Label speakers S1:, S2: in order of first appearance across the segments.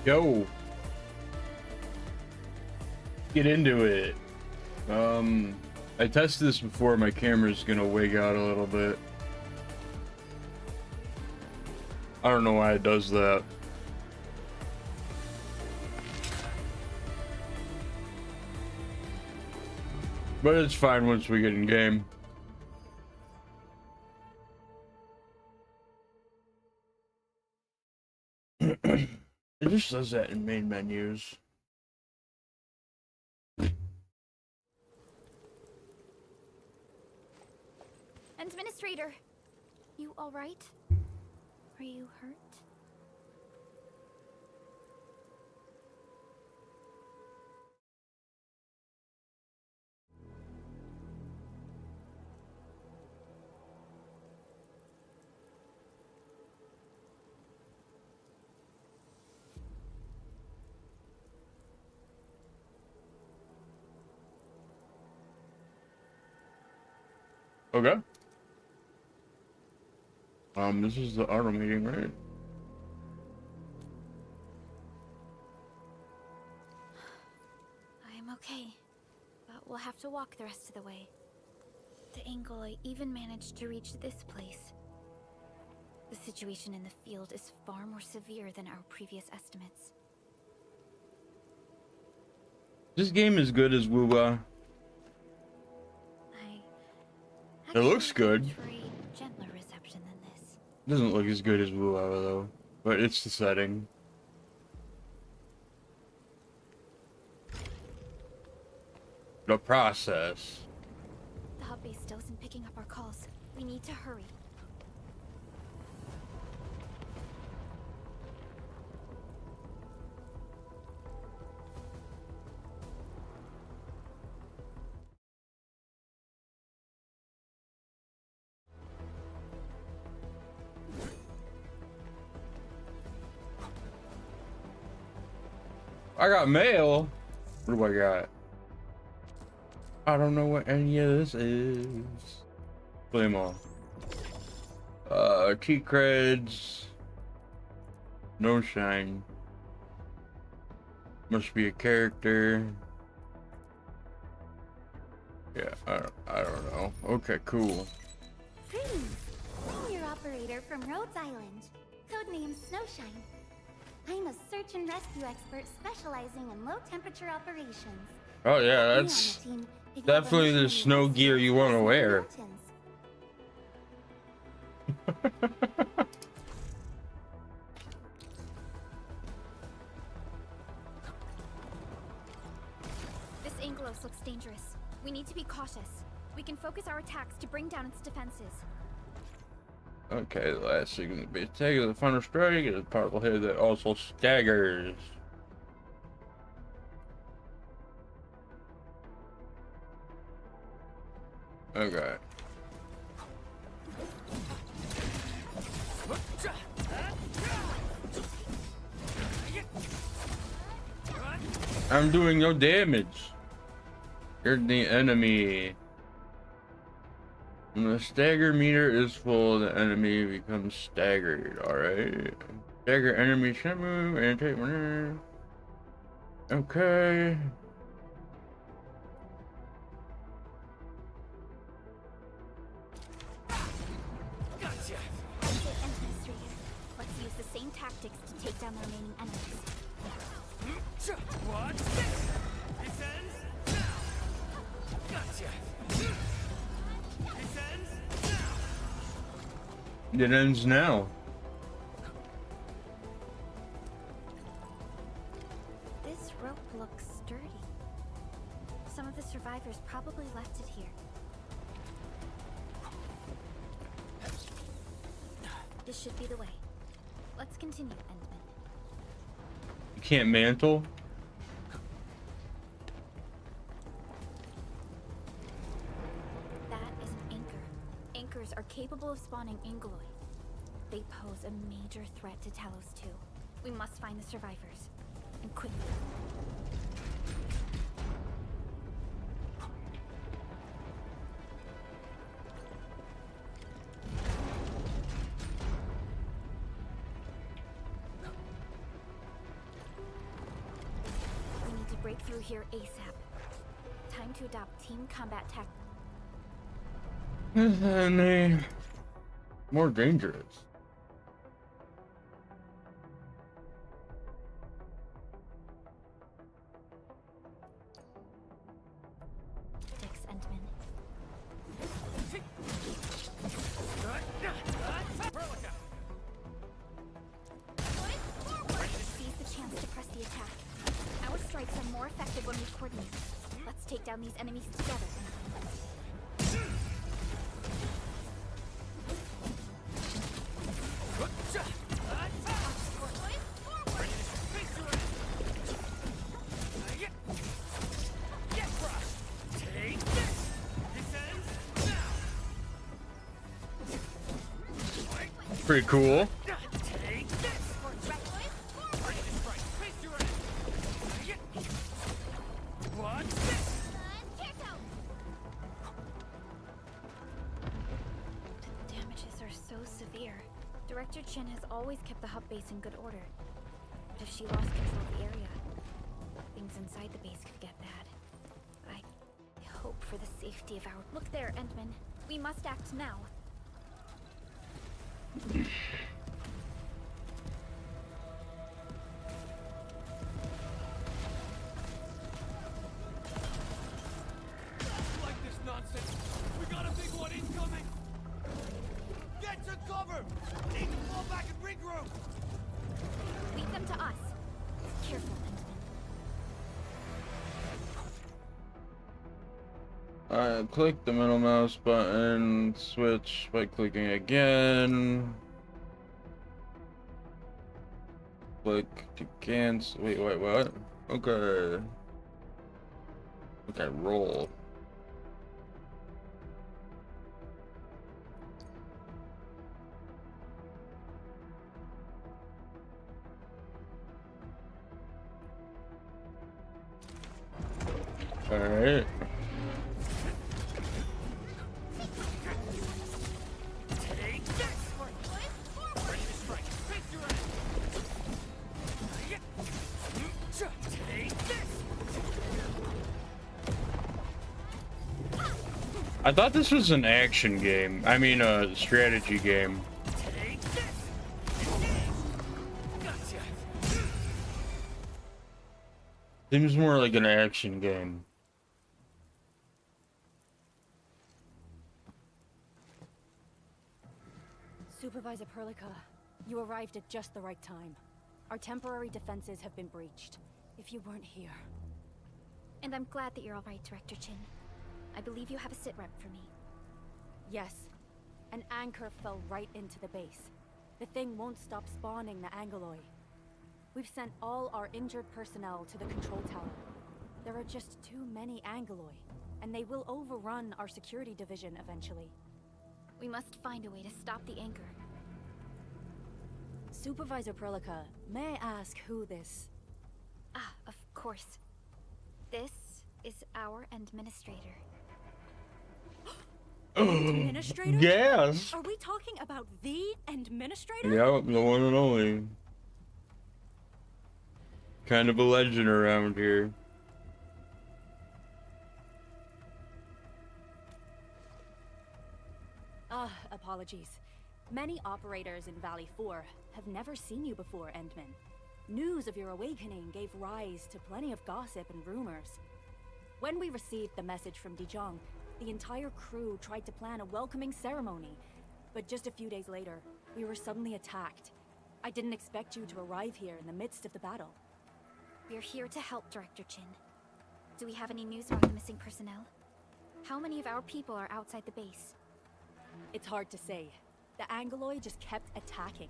S1: Yo, get into it. I tested this before. My camera's gonna wig out a little bit. I don't know why it does that. But it's fine once we get in game. It just does that in main menus.
S2: Administrator, you all right? Are you hurt?
S1: Okay. This is the auto meeting, right?
S2: I am okay, but we'll have to walk the rest of the way. The angle I even managed to reach this place. The situation in the field is far more severe than our previous estimates.
S1: This game is good as WUWA. It looks good.
S2: For a gentler reception than this.
S1: Doesn't look as good as WUWA though, but it's the setting. The process.
S2: The hub base still isn't picking up our calls. We need to hurry.
S1: I got mail. What do I got? I don't know what any of this is. Play them all. Key creds. No shine. Must be a character. Yeah, I don't know. Okay, cool.
S3: Greetings! I'm your operator from Rhodes Island, codenamed Snowshine. I'm a search and rescue expert specializing in low-temperature operations.
S1: Oh yeah,
S3: Be on
S1: that's
S3: the team if you have a
S1: definitely the
S3: mission
S1: snow
S3: in
S1: gear you want to
S3: the
S1: wear.
S3: mountains.
S2: This Anglos looks dangerous. We need to be cautious. We can focus our attacks to bring down its defenses.
S1: Okay, the last thing to be attacked with a final strike is a powerful hit that also staggers. Okay. I'm doing no damage. You're the enemy. When the stagger meter is full, the enemy becomes staggered. Alright. Stagger enemy can't move and take one. Okay.
S2: Gotcha. Administrator, let's use the same tactics to take down the remaining enemies.
S4: What? This ends now. Gotcha. This ends now.
S1: It ends now.
S2: This rope looks sturdy. Some of the survivors probably left it here. This should be the way. Let's continue, Endman.
S1: You can't mantle.
S2: That is an anchor. Anchors are capable of spawning Angloi. They pose a major threat to Talos too. We must find the survivors. And quickly. break through here ASAP. Time to adopt team combat tech.
S1: Is that any more dangerous?
S2: Fix Endman. Seize the chance to press the attack. Our strikes are more effective when we coordinate. Let's take down these enemies together.
S1: Pretty cool.
S2: Director Chin has always kept the hub base in good order. But if she lost control of the area, things inside the base could get bad. I hope for the safety of our... Look there, Endman. We must act now.
S4: Like this nonsense. We got a big one incoming. Get to cover. Need to fall back and regroup.
S2: Lead them to us. Careful, Endman.
S1: Click the middle mouse button, switch by clicking again. Click to cancel. Wait, what? Okay. Okay, roll. All right. I thought this was an action game. I mean, a strategy game. Seems more like an action game.
S5: Supervisor Perlica, you arrived at just the right time. Our temporary defenses have been breached. If you weren't here...
S2: And I'm glad that you're all right, Director Chin. I believe you have a sit rep for me.
S5: Yes. An anchor fell right into the base. The thing won't stop spawning the Angoloi. We've sent all our injured personnel to the control tower. There are just too many Angoloi, and they will overrun our security division eventually.
S2: We must find a way to stop the anchor.
S5: Supervisor Perlica, may I ask who this...
S2: Ah, of course. This is our administrator.
S5: Administrator?
S1: Yes.
S5: Are we talking about the administrator?
S1: Yep, the one and only. Kind of a legend around here.
S5: Apologies. Many operators in Valley 4 have never seen you before, Endman. News of your awakening gave rise to plenty of gossip and rumors. When we received the message from Dijon, the entire crew tried to plan a welcoming ceremony, but just a few days later, we were suddenly attacked. I didn't expect you to arrive here in the midst of the battle.
S2: We're here to help, Director Chin. Do we have any news about the missing personnel? How many of our people are outside the base?
S5: It's hard to say. The Angoloi just kept attacking.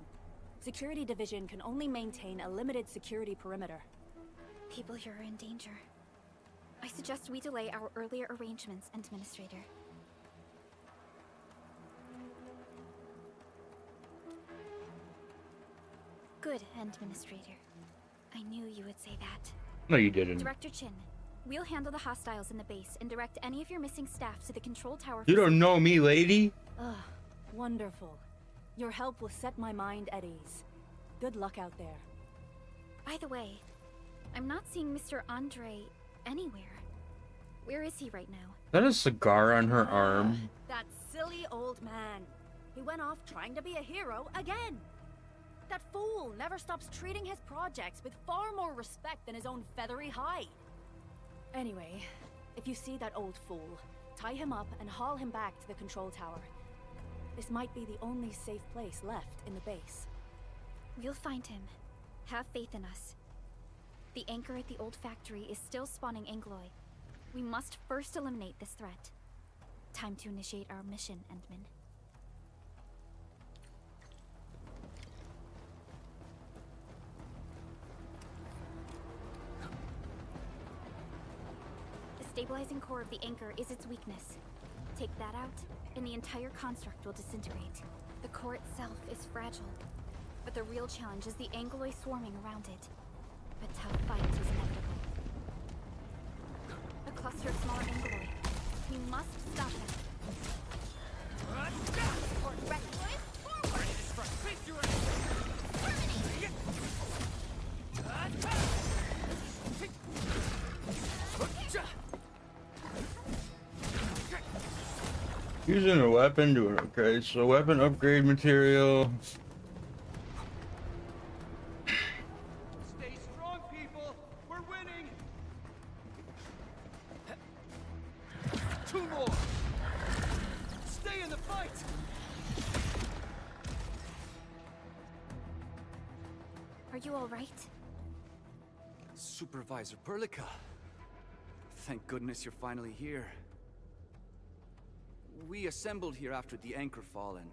S5: Security Division can only maintain a limited security perimeter.
S2: People here are in danger. I suggest we delay our earlier arrangements, Administrator. Good, Administrator. I knew you would say that.
S1: No, you didn't.
S2: Director Chin, we'll handle the hostiles in the base and direct any of your missing staff to the control tower.
S1: You don't know me, lady.
S5: Ugh, wonderful. Your help will set my mind at ease. Good luck out there.
S2: By the way, I'm not seeing Mr. Andre anywhere. Where is he right now?
S1: Is that a cigar on her arm?
S5: That silly old man. He went off trying to be a hero again. That fool never stops treating his projects with far more respect than his own feathery hide. Anyway, if you see that old fool, tie him up and haul him back to the control tower. This might be the only safe place left in the base.
S2: We'll find him. Have faith in us. The anchor at the old factory is still spawning Angloi. We must first eliminate this threat. Time to initiate our mission, Endman. The stabilizing core of the anchor is its weakness. Take that out, and the entire construct will disintegrate. The core itself is fragile, but the real challenge is the Angloi swarming around it. A tough fight is inevitable. A cluster of smaller Angloi. We must stop them.
S4: Support Reckless, forward! Ready to strike. Face your ass!
S1: Using a weapon, doing okay. So weapon upgrade material.
S4: Stay strong, people! We're winning! 2 more! Stay in the fight!
S2: Are you all right?
S6: Supervisor Perlica. Thank goodness you're finally here. We assembled here after the anchor fall and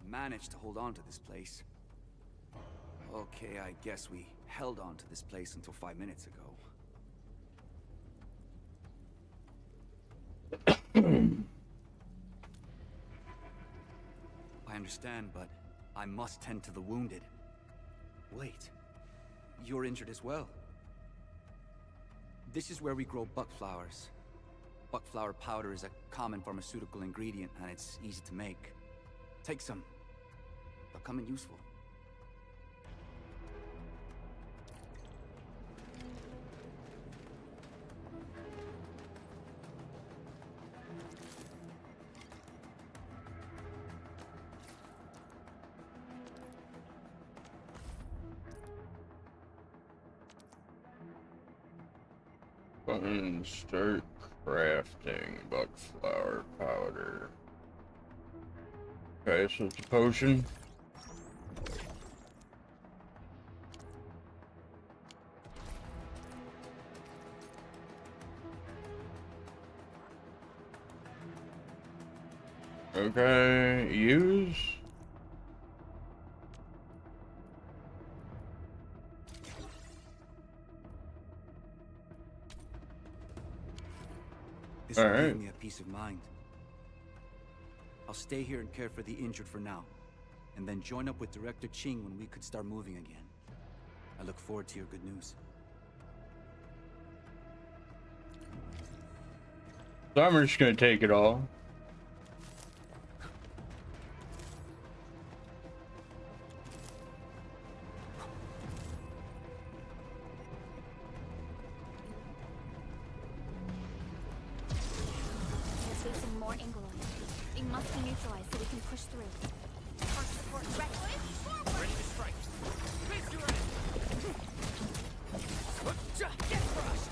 S6: managed to hold on to this place. Okay, I guess we held on to this place until 5 minutes ago. I understand, but I must tend to the wounded. Wait, you're injured as well. This is where we grow buckflowers. Buckflower powder is a common pharmaceutical ingredient, and it's easy to make. Take some. They'll come in useful.
S1: Button start crafting buckflower powder. Okay, so it's a potion. Okay, use.
S6: This will give me a peace of mind. I'll stay here and care for the injured for now, and then join up with Director Ching when we could start moving again. I look forward to your good news.
S1: So I'm just gonna take it all.
S2: We're facing more Angloi. They must be neutralized so we can push through.
S3: Our support Reckless, forward!
S4: Ready to strike. Face your ass! Get crushed!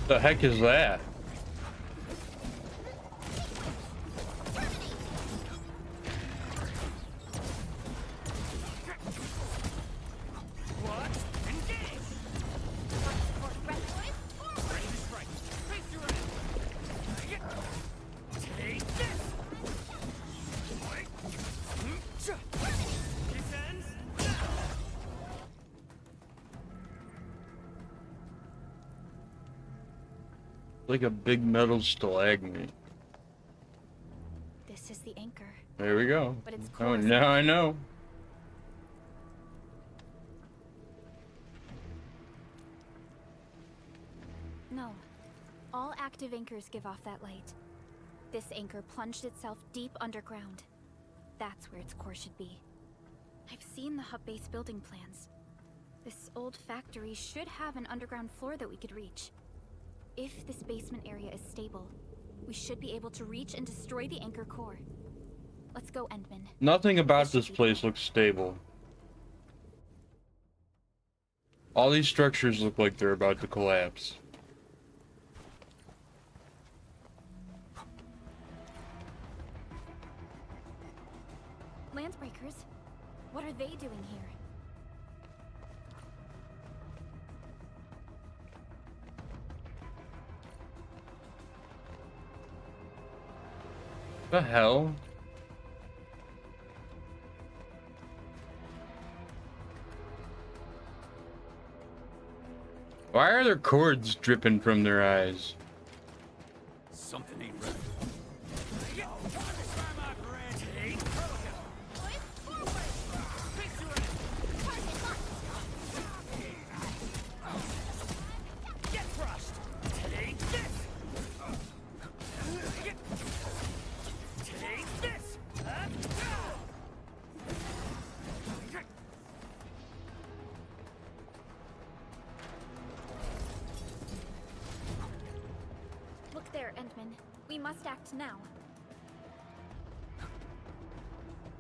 S1: The heck is that?
S4: What? Engage!
S3: Our support Reckless, forward!
S4: Ready to strike. Face your ass! Take this! This ends now!
S1: Like a big metal stalagmite.
S2: This is the anchor.
S1: There we go.
S2: But it's
S1: Oh,
S2: close.
S1: now I know.
S2: No. All active anchors give off that light. This anchor plunged itself deep underground. That's where its core should be. I've seen the hub base building plans. This old factory should have an underground floor that we could reach. If this basement area is stable, we should be able to reach and destroy the anchor core. Let's go, Endman.
S1: Nothing about this place looks stable. All these structures look like they're about to collapse.
S2: Landsbreakers? What are they doing here?
S1: The hell? Why are there cords dripping from their eyes?
S6: Something ain't right.
S2: Look there, Endman. We must act now.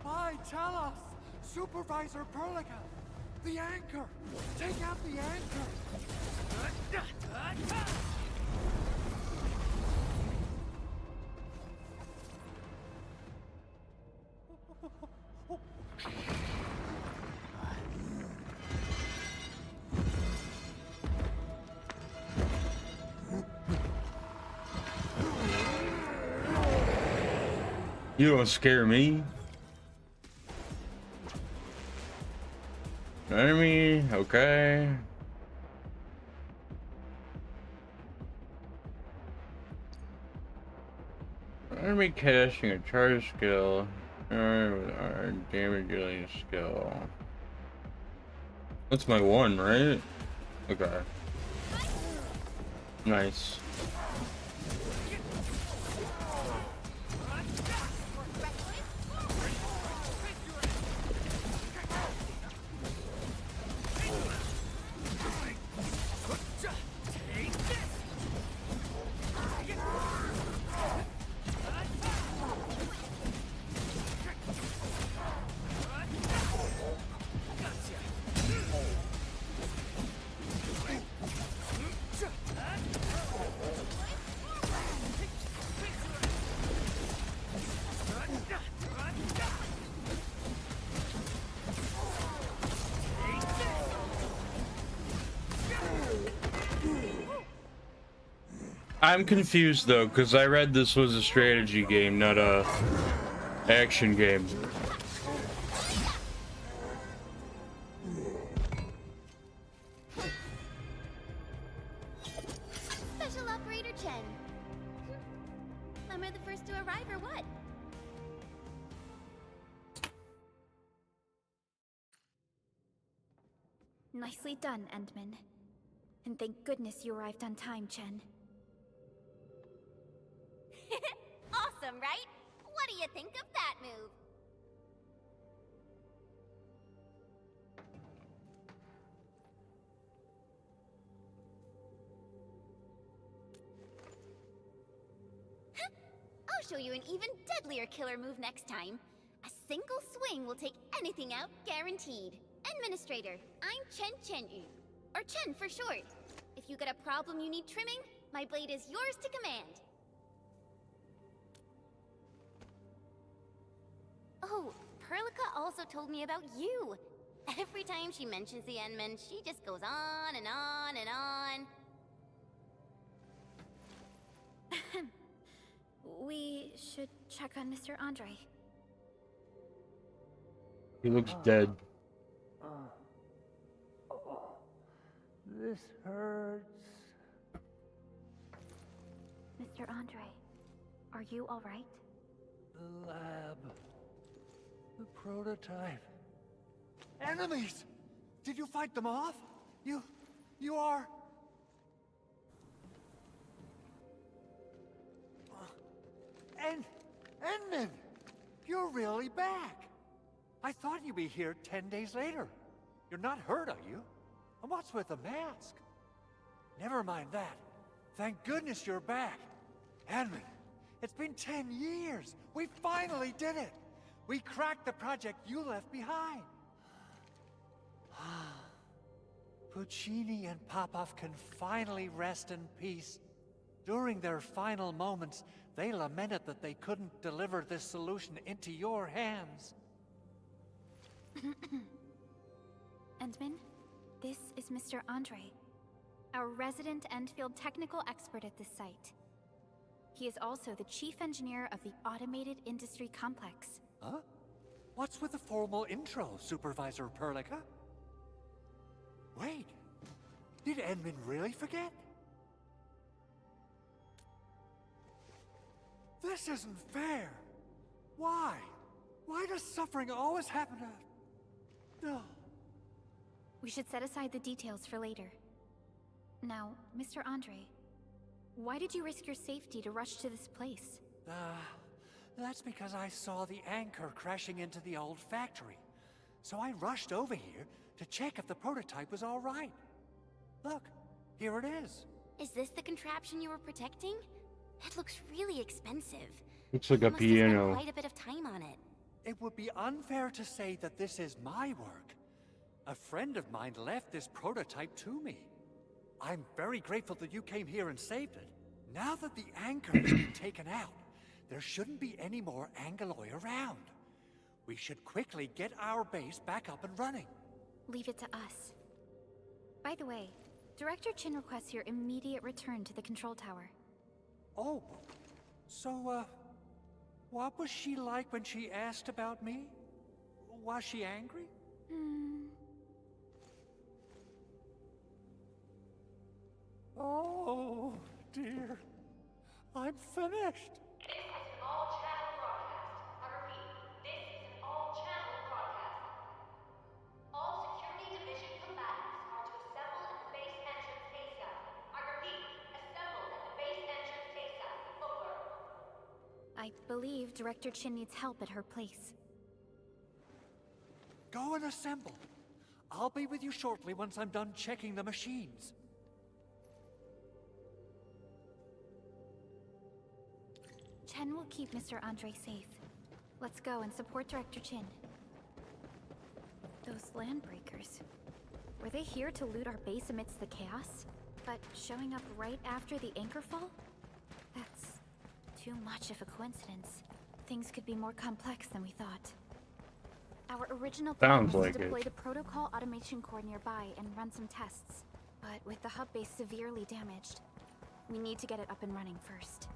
S4: Why, tell us! Supervisor Perlica! The anchor! Take out the anchor!
S1: You don't scare me. Enemy, okay. Enemy casting a charge skill. Our damage dealing skill. That's my one, right? Okay. Nice. I'm confused though, because I read this was a strategy game, not a action game.
S3: Special Operator Chen. Am I the first to arrive or what?
S2: Nicely done, Endman. And thank goodness you arrived on time, Chen.
S3: Awesome, right? What do you think of that move? I'll show you an even deadlier killer move next time. A single swing will take anything out, guaranteed. Administrator, I'm Chen, or Chen for short. If you got a problem you need trimming, my blade is yours to command. Oh, Perlica also told me about you. Every time she mentions the Endman, she just goes on and on and on.
S2: We should check on Mr. Andre.
S1: He looks dead.
S4: This hurts.
S2: Mr. Andre, are you all right?
S4: The lab. The prototype. Enemies! Did you fight them off? You are...
S7: Enman! You're really back! I thought you'd be here 10 days later. You're not hurt, are you? And what's with the mask? Never mind that. Thank goodness you're back. Enman, it's been 10 years. We finally did it. We cracked the project you left behind. Puccini and Popov can finally rest in peace. During their final moments, they lamented that they couldn't deliver this solution into your hands.
S2: Endman, this is Mr. Andre, our resident Endfield technical expert at this site. He is also the chief engineer of the Automated Industry Complex.
S7: Huh? What's with the formal intro, Supervisor Perlica? Wait, did Enman really forget? This isn't fair. Why? Why does suffering always happen to... No.
S2: We should set aside the details for later. Now, Mr. Andre, why did you risk your safety to rush to this place?
S7: That's because I saw the anchor crashing into the old factory. So I rushed over here to check if the prototype was all right. Look, here it is.
S3: Is this the contraption you were protecting? It looks really expensive.
S1: Looks like a
S3: You must have spent
S1: piano.
S3: quite a bit of time on it.
S7: It would be unfair to say that this is my work. A friend of mine left this prototype to me. I'm very grateful that you came here and saved it. Now that the anchor has been taken out, there shouldn't be any more Angaloi around. We should quickly get our base back up and running.
S2: Leave it to us. By the way, Director Chin requests your immediate return to the control tower.
S7: Oh, so, what was she like when she asked about me? Was she angry? Oh, dear. I'm finished.
S8: This is an all-channel broadcast. I repeat, this is an all-channel broadcast. All security division combatants are to assemble at the base entrance ASAP. I repeat, assemble at the base entrance ASAP. Over.
S2: I believe Director Chin needs help at her place.
S7: Go and assemble. I'll be with you shortly once I'm done checking the machines.
S2: Chen will keep Mr. Andre safe. Let's go and support Director Chin. Those landbreakers. Were they here to loot our base amidst the chaos? But showing up right after the anchor fall? That's too much of a coincidence. Things could be more complex than we thought. Our original plan
S1: Sounds
S2: was
S1: like
S2: to deploy
S1: it.
S2: the protocol automation core nearby and run some tests. But with the hub base severely damaged, we need to get it up and running first.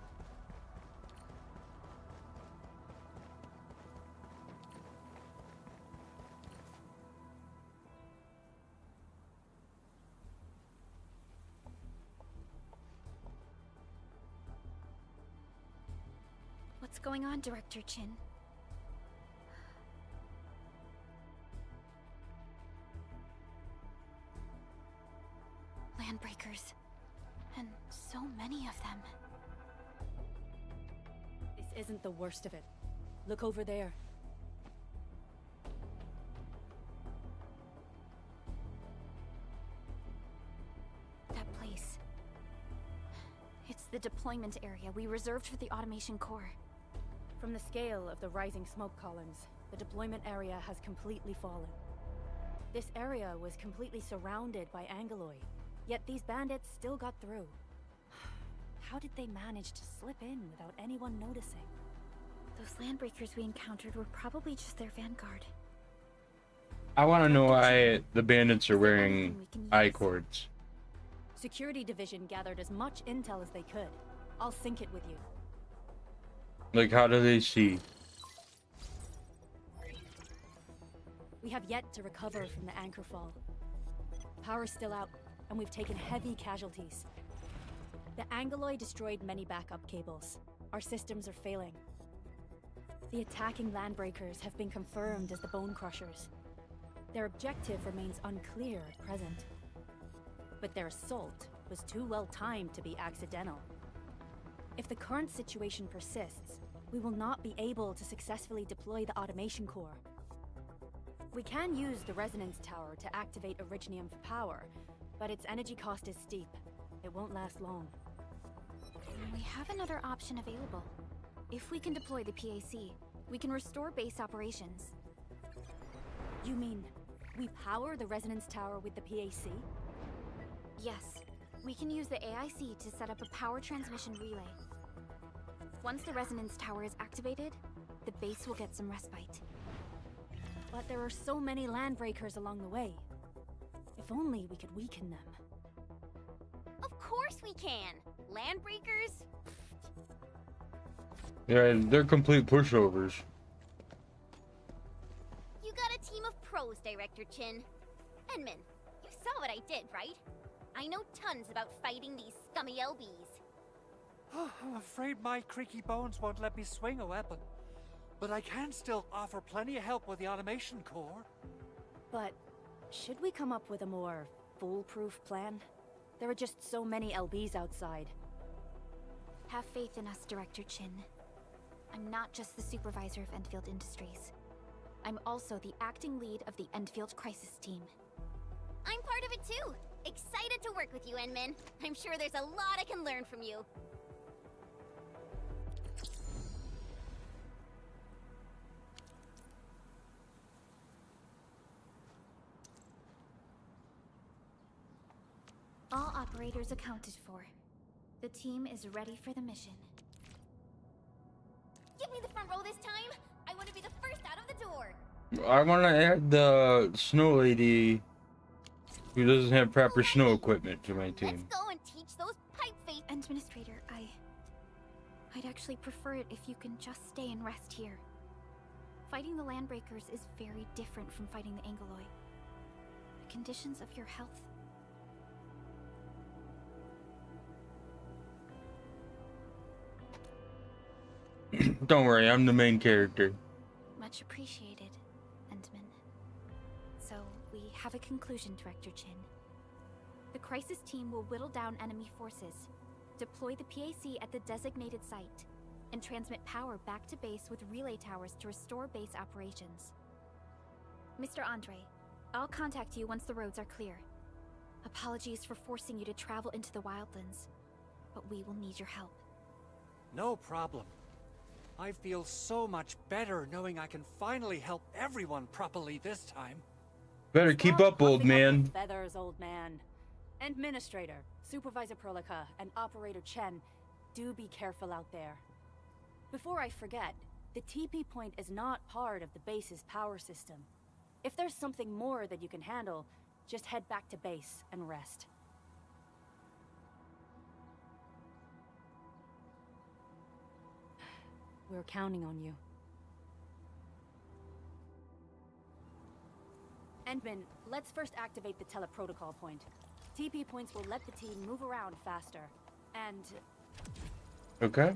S2: What's going on, Director Chin? Landbreakers. And so many of them.
S5: This isn't the worst of it. Look over there.
S2: That place. It's the deployment area we reserved for the automation core.
S5: From the scale of the rising smoke columns, the deployment area has completely fallen. This area was completely surrounded by Angaloi, yet these bandits still got through. How did they manage to slip in without anyone noticing?
S2: Those landbreakers we encountered were probably just their vanguard.
S1: I want to know why the bandits are wearing eye cords.
S5: Security Division gathered as much intel as they could. I'll sync it with you.
S1: Like, how do they see?
S5: We have yet to recover from the anchor fall. Power's still out, and we've taken heavy casualties. The Angaloi destroyed many backup cables. Our systems are failing. The attacking landbreakers have been confirmed as the Bone Crushers. Their objective remains unclear at present. But their assault was too well timed to be accidental. If the current situation persists, we will not be able to successfully deploy the automation core. We can use the resonance tower to activate Originium for power, but its energy cost is steep. It won't last long.
S2: We have another option available. If we can deploy the PAC, we can restore base operations.
S5: You mean, we power the resonance tower with the PAC?
S2: Yes, we can use the AIC to set up a power transmission relay. Once the resonance tower is activated, the base will get some respite.
S5: But there are so many landbreakers along the way. If only we could weaken them.
S3: Of course we can! Landbreakers?
S1: Yeah, they're complete pushovers.
S3: You got a team of pros, Director Chin. Edmund, you saw what I did, right? I know tons about fighting these scummy LBs.
S7: I'm afraid my creaky bones won't let me swing a weapon. But I can still offer plenty of help with the automation core.
S5: But should we come up with a more foolproof plan? There are just so many LBs outside.
S2: Have faith in us, Director Chin. I'm not just the supervisor of Endfield Industries. I'm also the acting lead of the Endfield Crisis Team.
S3: I'm part of it too! Excited to work with you, Enmin. I'm sure there's a lot I can learn from you.
S2: All operators accounted for. The team is ready for the mission.
S3: Give me the front row this time! I want to be the first out of the door!
S1: I want to add the snow lady who doesn't have proper snow equipment to my
S3: Let's
S1: team.
S3: go and teach those pipe-face...
S2: Administrator, I'd actually prefer it if you can just stay and rest here. Fighting the Landbreakers is very different from fighting the Angoloi. The conditions of your health...
S1: Don't worry, I'm the main character.
S2: Much appreciated, Endman. So, we have a conclusion, Director Chin. The Crisis Team will whittle down enemy forces, deploy the PAC at the designated site, and transmit power back to base with relay towers to restore base operations. Mr. Andre, I'll contact you once the roads are clear. Apologies for forcing you to travel into the wildlands, but we will need your help.
S7: No problem. I feel so much better knowing I can finally help everyone properly this time.
S1: Better keep
S5: Stop
S1: up, old
S5: puffing up
S1: man.
S5: your feathers, old man. Administrator, Supervisor Prolica, and Operator Chen, do be careful out there. Before I forget, the TP point is not part of the base's power system. If there's something more that you can handle, just head back to base and rest. We're counting on you. Endman, let's first activate the teleprotocol point. TP points will let the team move around faster. And...
S1: Okay.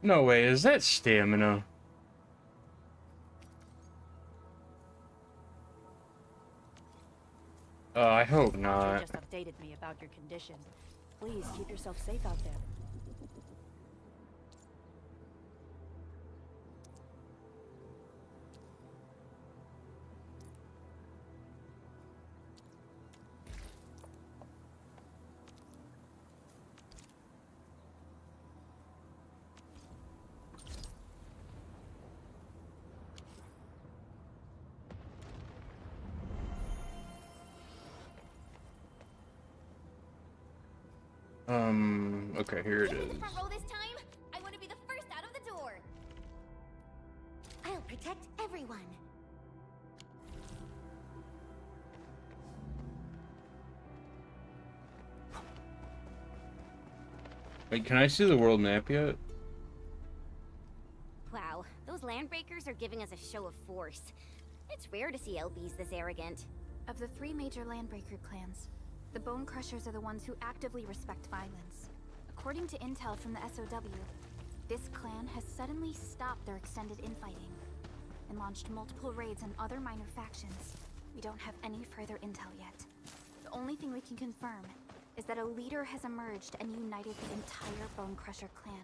S1: No way, is that stamina? I hope
S5: You
S1: not.
S5: just updated me about your condition. Please keep yourself safe out there.
S1: Okay, here it
S3: Give me
S1: is.
S3: the front row this time! I want to be the first out of the door! I'll protect everyone.
S1: Wait, can I see the world map yet?
S3: Wow, those landbreakers are giving us a show of force. It's rare to see LBs this arrogant.
S2: Of the 3 major Landbreaker clans, the Bone Crushers are the ones who actively respect violence. According to intel from the SOW, this clan has suddenly stopped their extended infighting and launched multiple raids on other minor factions. We don't have any further intel yet. The only thing we can confirm is that a leader has emerged and united the entire Bone Crusher clan.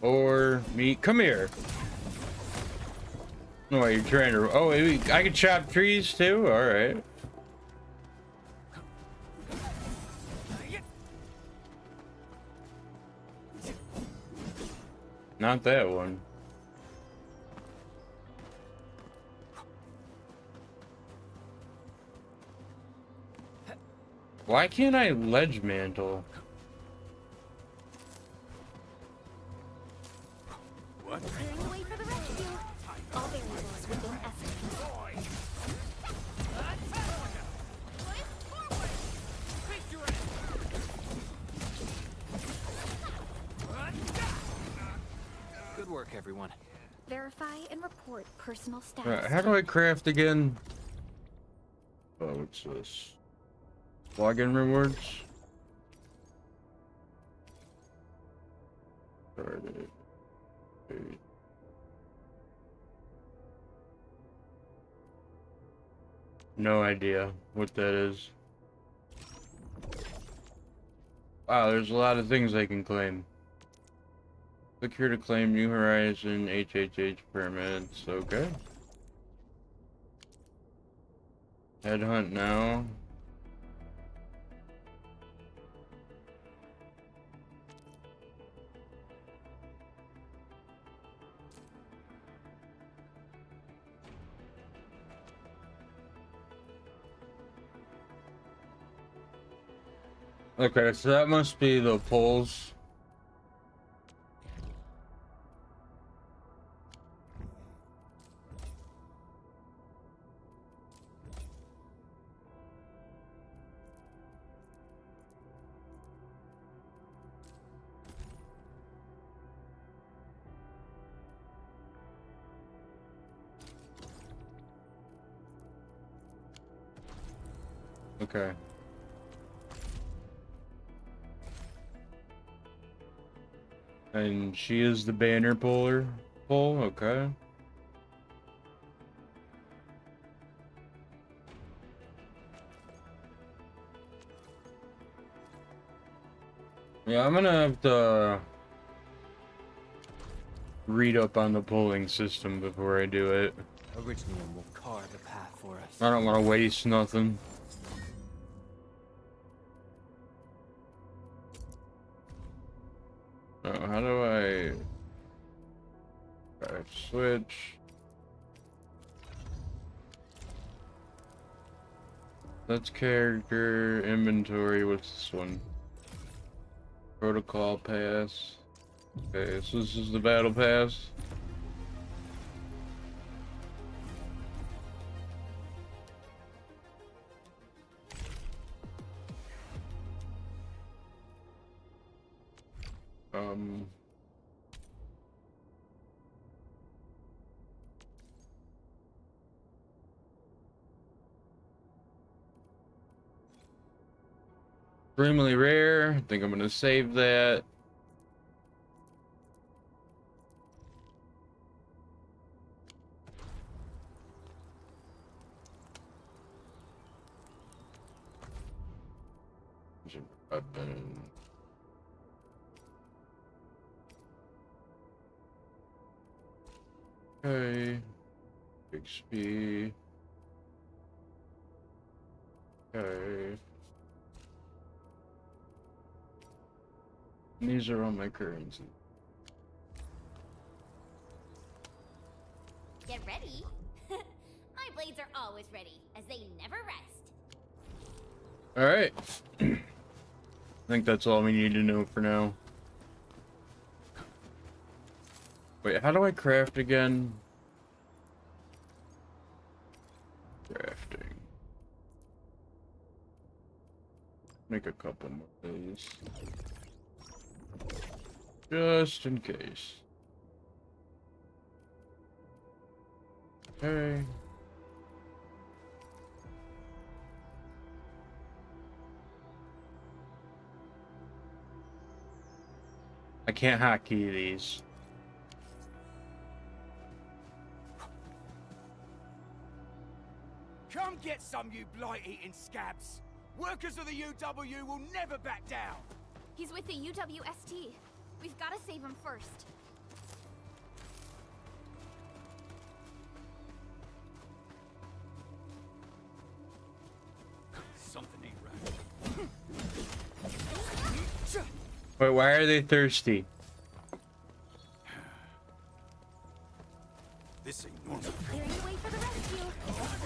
S1: Or me. Come here. No, you're trying to. Oh, I can chop trees too? Alright. Not that one. Why can't I ledge mantle?
S2: Clearing the way for the rescue. All variables within estimate.
S9: Good work, everyone.
S2: Verify and report personal status.
S1: How do I craft again? Oh, what's this? Login rewards? Started. No idea what that is. Wow, there's a lot of things I can claim. Click here to claim New Horizon HHH permits. Okay. Headhunt now. Okay, so that must be the poles. Okay. And she is the banner puller. Pull, okay. Yeah, I'm gonna have to read up on the pulling system before I do it.
S9: Original will carve a path for us.
S1: I don't want to waste nothing. Oh, how do I switch? That's character, inventory, what's this one? Protocol pass. Okay, so this is the battle pass. Extremely rare. I think I'm gonna save that. Weapon. Okay. XP. Okay. These are all my currency.
S3: Get ready. My blades are always ready, as they never rest.
S1: All right. I think that's all we need to know for now. Wait, how do I craft again? Crafting. Make a couple more of these. Just in case. Okay. I can't hotkey these.
S4: Come get some, you blight-eating scabs! Workers of the UW will never back down!
S2: He's with the UWST. We've got to save him first.
S4: Something ain't right.
S1: Wait, why are they thirsty?
S4: This ain't normal.
S2: Clear your way for the rescue.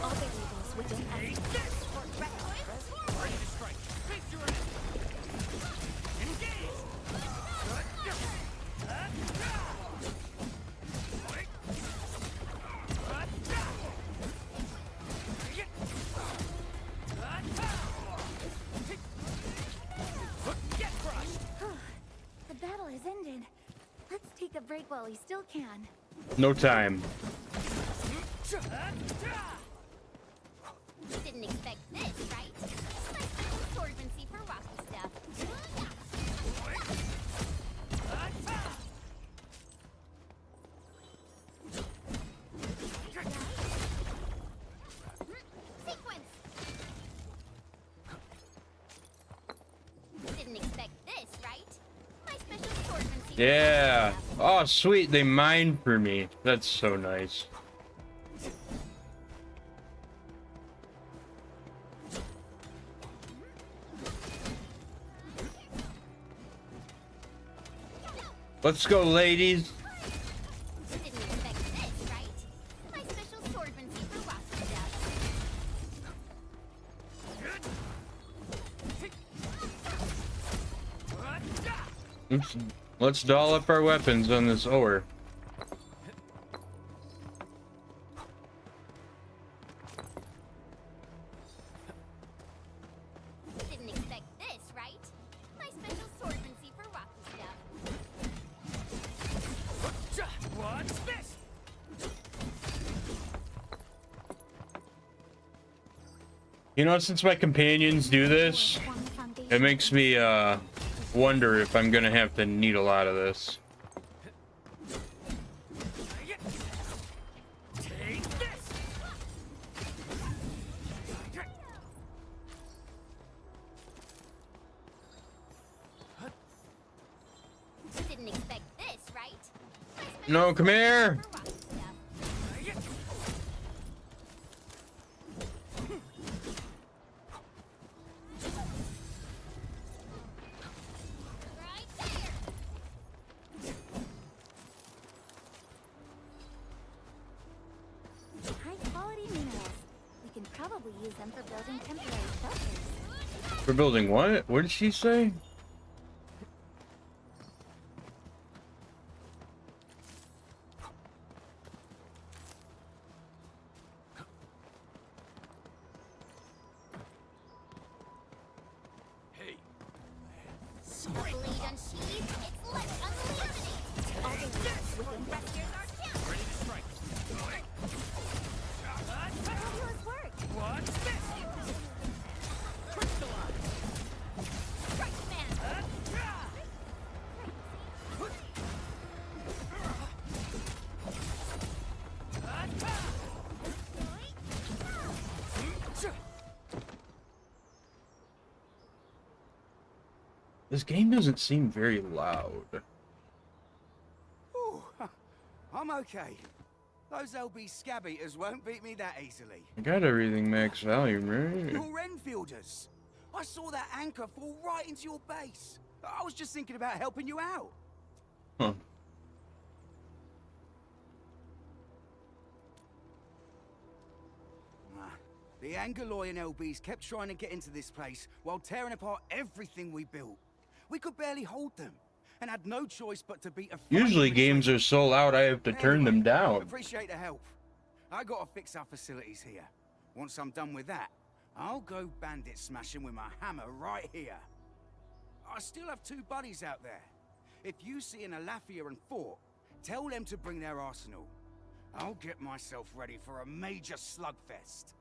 S2: All variables within
S4: Take
S2: estimate.
S4: this! Ready to strike. Face your enemy. Engage! Get crushed!
S2: The battle has ended. Let's take a break while we still can.
S1: No time.
S3: Didn't expect this, right? My special swordsmancy for rocky stuff. Sequence! Didn't expect this, right? My special swordsmancy for
S1: Yeah.
S3: rocky stuff.
S1: Oh, sweet. They mined for me. That's so nice. Let's go, ladies.
S3: Didn't expect this, right? My special swordsmancy for rocky stuff.
S1: Oops. Let's doll up our weapons on this ore.
S3: Didn't expect this, right? My special swordsmancy for rocky stuff.
S4: What's this?
S1: You know, since my companions do this,
S2: Form the foundation.
S1: it makes me wonder if I'm gonna have to need a lot of this.
S4: Take this!
S3: Didn't expect this, right? My special
S1: No, come here.
S3: for rocky stuff. Right there!
S2: High quality minerals. We can probably use them for building temporary shelters.
S1: We're building what? What did she say?
S4: Hey,
S3: Blade unsheathed, it's left unleashed!
S2: All variables within estimate.
S3: Rescuers are down!
S4: ready to strike.
S2: Fabulous work.
S4: What's this? Crystallize!
S3: Strike man!
S1: This game doesn't seem very loud.
S4: Ooh, I'm okay. Those LB scab eaters won't beat me that easily.
S1: I got everything max value, right?
S4: You're Enfielders. I saw that anchor fall right into your base. I was just thinking about helping you out.
S1: Huh.
S4: The Angaloy and LBs kept trying to get into this place while tearing apart everything we built. We could barely hold them, and had no choice but to beat a fight
S1: Usually
S4: with
S1: games
S4: retreat.
S1: are so loud I have to turn them
S4: Anyway,
S1: down.
S4: Appreciate the help. I gotta fix our facilities here. Once I'm done with that, I'll go bandit smashing with my hammer right here. I still have 2 buddies out there. If you see an Alafia and Fort, tell them to bring their arsenal. I'll get myself ready for a major slugfest.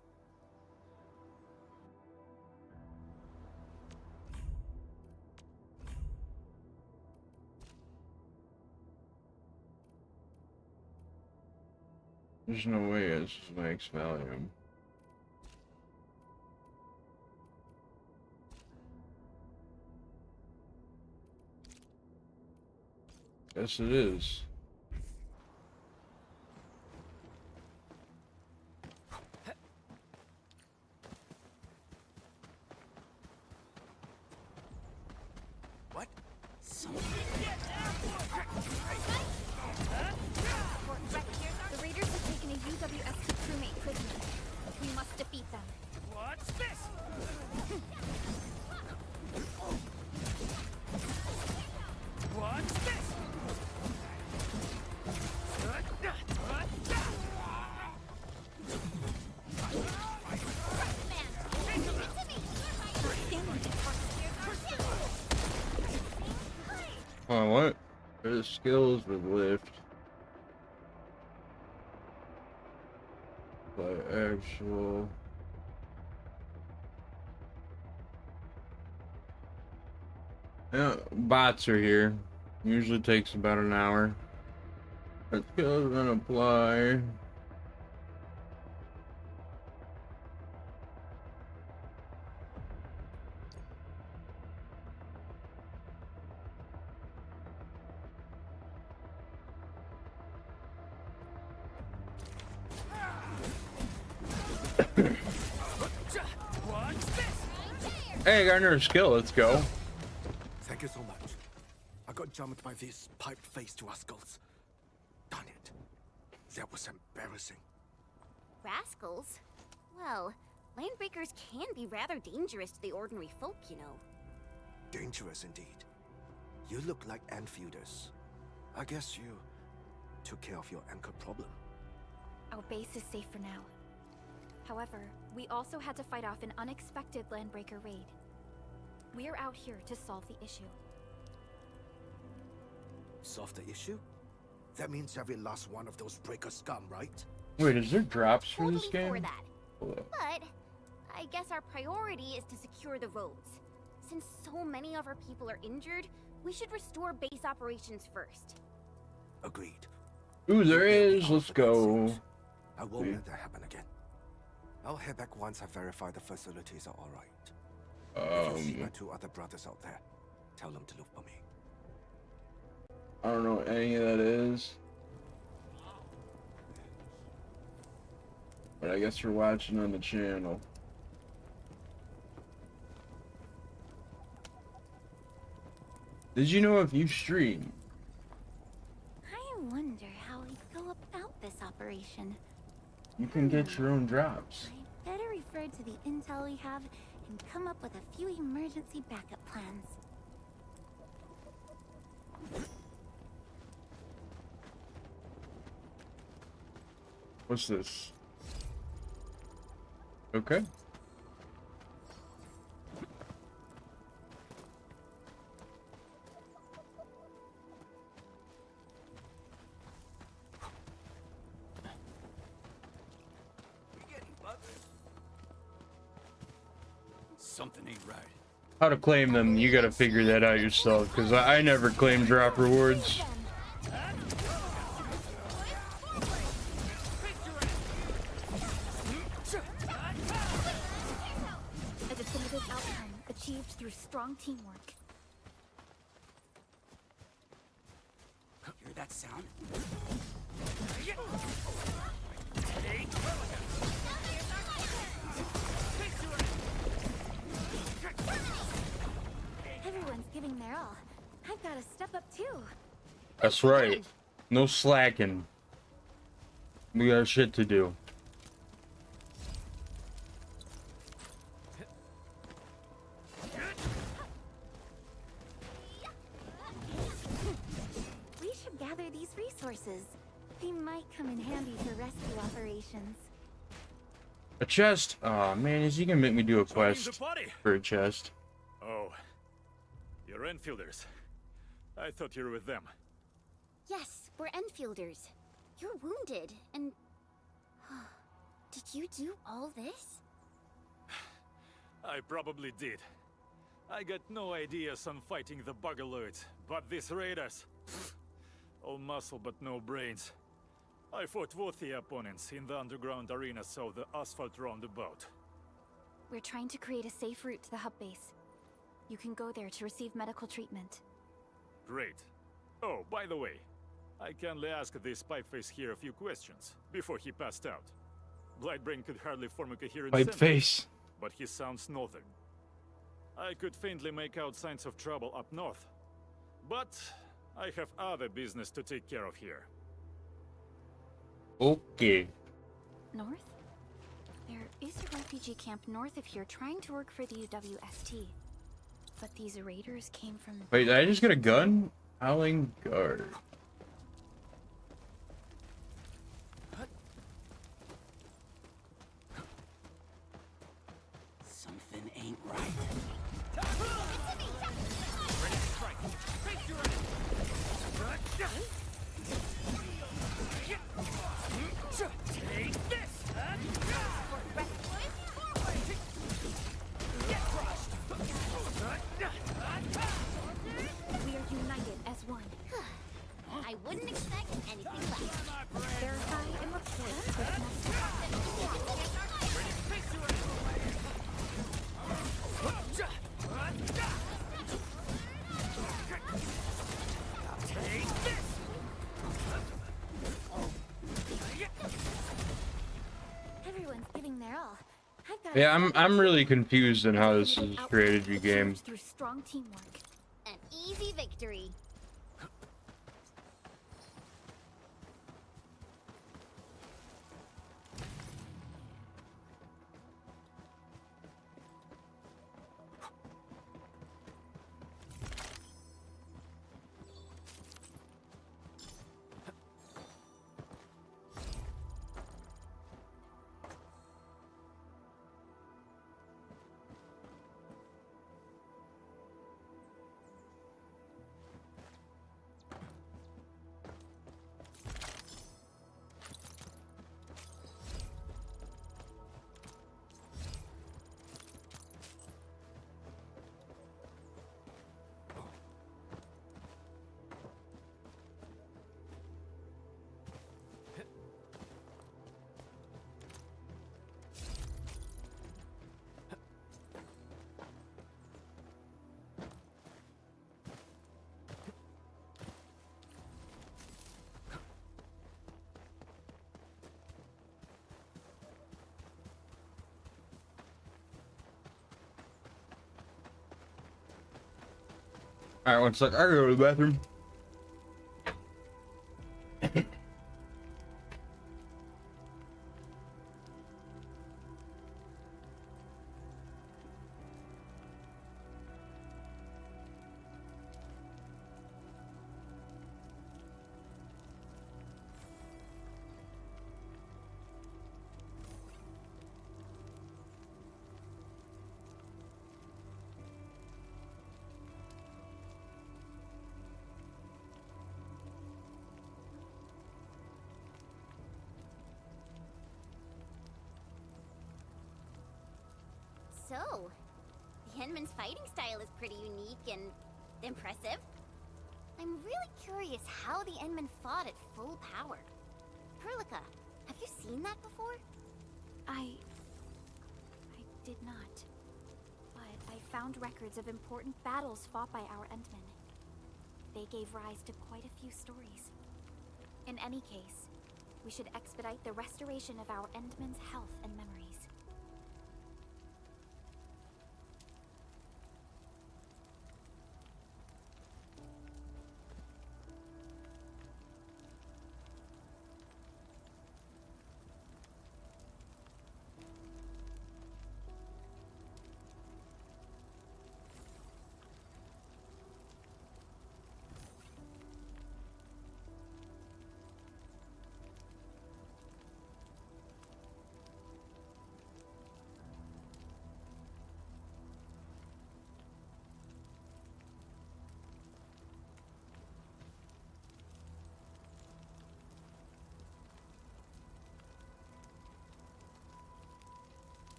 S1: There's no way it's max value. Yes, it is.
S4: What?
S2: The raiders have taken a UWST crewmate prisoner. We must defeat them.
S10: What's this? What's this?
S1: Oh, what? There's skills with lift. Like actual. Yeah, bots are here. Usually takes about an hour. That skills gonna apply. Hey, I got another skill. Let's go.
S11: Thank you so much. I got jumped by these pipe-faced rascals. Darn it. That was embarrassing.
S3: Rascals? Well, landbreakers can be rather dangerous to the ordinary folk, you know.
S11: Dangerous indeed. You look like Enfielders. I guess you took care of your anchor problem.
S2: Our base is safe for now. However, we also had to fight off an unexpected landbreaker raid. We're out here to solve the issue.
S11: Solve the issue? That means every last one of those breaker scum, right?
S1: Wait, is there drops for
S3: Totally
S1: this game?
S3: for that. But I guess our priority is to secure the roads. Since so many of our people are injured, we should restore base operations first.
S11: Agreed.
S1: Ooh, there
S11: You'll be
S1: is.
S11: out
S1: Let's
S11: for
S1: go.
S11: that. I won't let that happen again. I'll head back once I verify the facilities are all right. If you see my two other brothers out there, tell them to look for me.
S1: I don't know what any of that is. But I guess you're watching on the channel. Did you know if you stream,
S2: I wonder how we go about this operation.
S1: you can get your own drops?
S2: I'd better refer to the intel we have and come up with a few emergency backup plans.
S1: What's this? Okay.
S4: Something ain't right.
S1: How to claim them, you gotta figure that out yourself, because I never claim drop rewards.
S2: A definitive outcome achieved through strong teamwork.
S4: Hear that sound?
S2: Everyone's giving their all. I've got to step up too.
S1: That's right. No slacking. We got shit to do.
S2: We should gather these resources. They might come in handy for rescue operations.
S1: A chest? Aw, man, is he gonna make me do a quest for a chest?
S10: Oh, you're Enfielders. I thought you were with them.
S3: Yes, we're Enfielders. You're wounded, and... Did you do all this?
S10: I probably did. I got no ideas on fighting the Buggerloids, but these raiders... all muscle but no brains. I fought worthy opponents in the underground arena of the asphalt roundabout.
S2: We're trying to create a safe route to the hub base. You can go there to receive medical treatment.
S10: Great. Oh, by the way, I kindly asked this pipeface here a few questions before he passed out. Blightbrain could hardly form a coherent
S1: Pipe
S10: sentence,
S1: face.
S10: but he sounds northern. I could faintly make out signs of trouble up north, but I have other business to take care of here.
S1: Okay.
S2: North? There is a refugee camp north of here trying to work for the UWST. But these raiders came from...
S1: Wait, did I just get a gun? Howling guard.
S6: Something ain't right.
S10: Take this!
S2: We are united as one.
S3: I wouldn't expect anything less.
S2: Verify and report with
S3: Everyone's giving their all. I've got
S1: Yeah, I'm really confused on how this is a strategy game.
S2: through strong teamwork.
S3: an easy victory.
S1: Alright, one sec. I gotta go to the bathroom.
S3: So, the Endman's fighting style is pretty unique and impressive. I'm really curious how the Endman fought at full power. Perlica, have you seen that before?
S2: I did not. But I found records of important battles fought by our Endmen. They gave rise to quite a few stories. In any case, we should expedite the restoration of our Endmen's health and memories.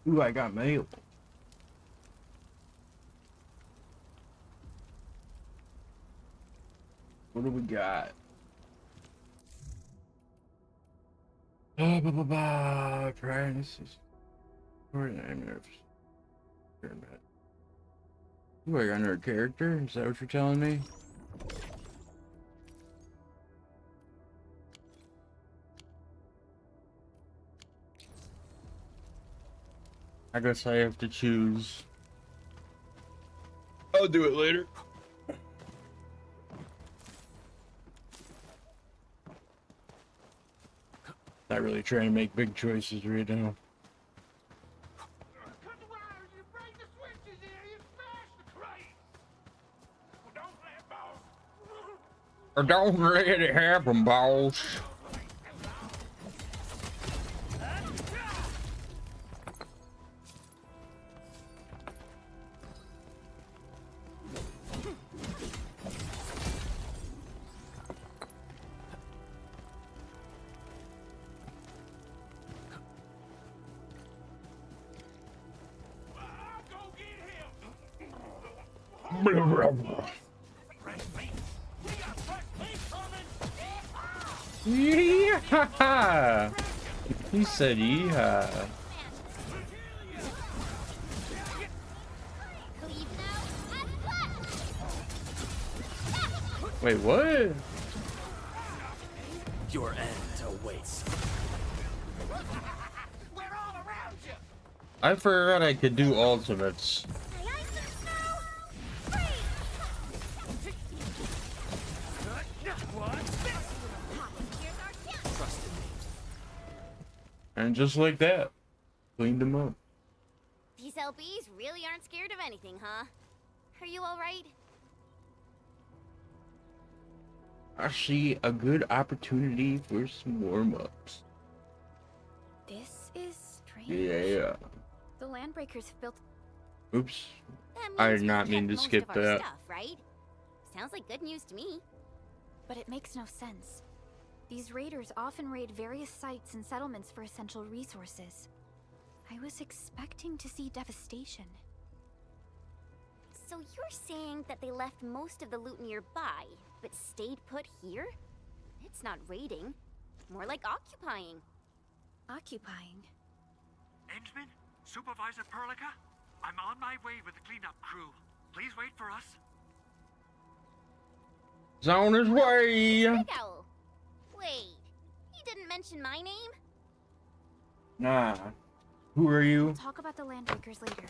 S1: Ooh, I got mail. What do we got? Practices. Pyramid. Ooh, I got another character? Is that what you're telling me? I guess I have to choose. I'll do it later. Not really trying to make big choices right now.
S12: Cut the wires, you break the switches here, you smash the crate! Well, don't let it, boss!
S1: Don't let it happen, boss. Yeehaw! He said yeehaw. Wait, what?
S9: Your end awaits.
S12: We're all around you!
S1: I forgot I could do ultimates. And just like that, cleaned them up.
S3: These LBs really aren't scared of anything, huh? Are you alright?
S1: I see a good opportunity for some warm-ups.
S2: This is strange.
S1: Yeah.
S2: The Landbreakers have built.
S1: Oops.
S3: That
S1: I
S3: means
S1: did not
S3: we
S1: mean
S3: kept
S1: to
S3: most
S1: skip
S3: of our
S1: that.
S3: Stuff, right? Sounds like good news to me.
S2: But it makes no sense. These raiders often raid various sites and settlements for essential resources. I was expecting to see devastation.
S3: So you're saying that they left most of the loot nearby, but stayed put here? It's not raiding. More like occupying.
S2: Occupying?
S7: Endman? Supervisor Perlica? I'm on my way with the cleanup crew. Please wait for us.
S1: He's on his way.
S3: Big Owl. Wait, you didn't mention my name?
S1: Nah. Who are you?
S2: We'll talk about the Landbreakers later.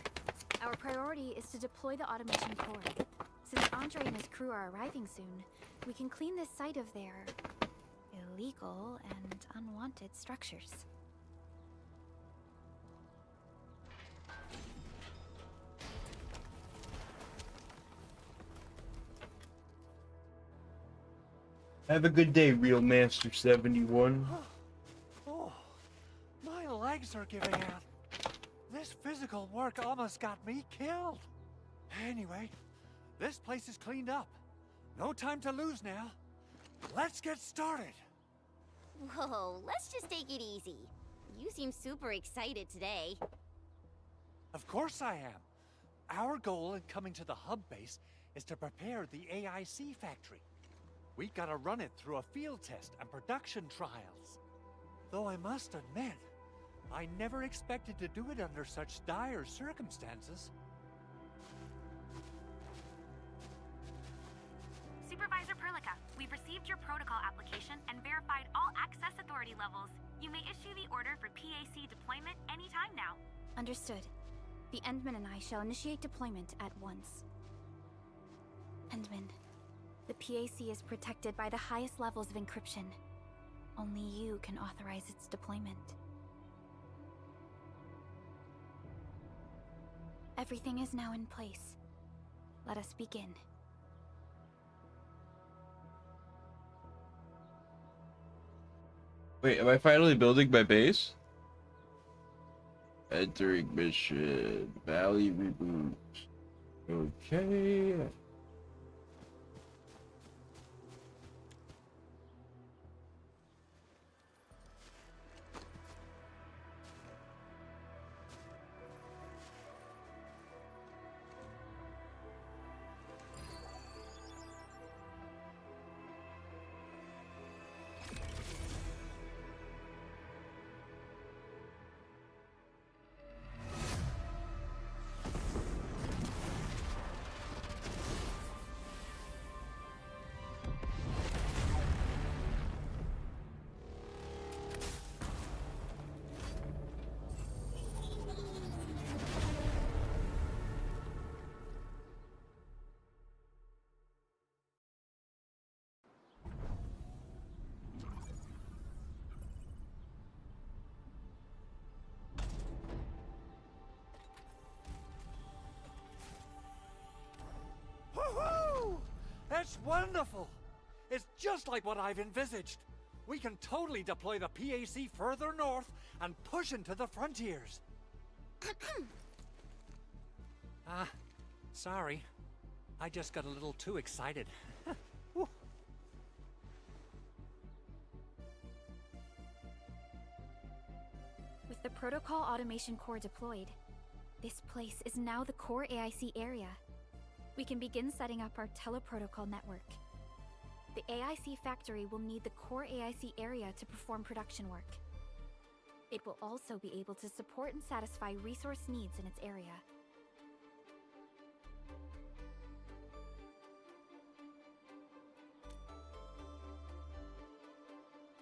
S2: Our priority is to deploy the automation core. Since Andre and his crew are arriving soon, we can clean this site of their illegal and unwanted structures.
S1: Have a good day, Real Master 71.
S7: Oh, my legs are giving out. This physical work almost got me killed. Anyway, this place is cleaned up. No time to lose now. Let's get started.
S3: Whoa, let's just take it easy. You seem super excited today.
S7: Of course I am. Our goal in coming to the hub base is to prepare the AIC factory. We gotta run it through a field test and production trials. Though I must admit, I never expected to do it under such dire circumstances.
S5: Supervisor Perlica, we've received your protocol application and verified all access authority levels. You may issue the order for PAC deployment anytime now.
S2: Understood. The Endman and I shall initiate deployment at once. Endman, the PAC is protected by the highest levels of encryption. Only you can authorize its deployment. Everything is now in place. Let us begin.
S1: Wait, am I finally building my base? Entering mission. Valley reboot. Okay.
S7: It's wonderful! It's just like what I've envisaged. We can totally deploy the PAC further north and push into the frontiers. Sorry. I just got a little too excited.
S2: With the Protocol Automation Core deployed, this place is now the core AIC area. We can begin setting up our teleprotocol network. The AIC factory will need the core AIC area to perform production work. It will also be able to support and satisfy resource needs in its area.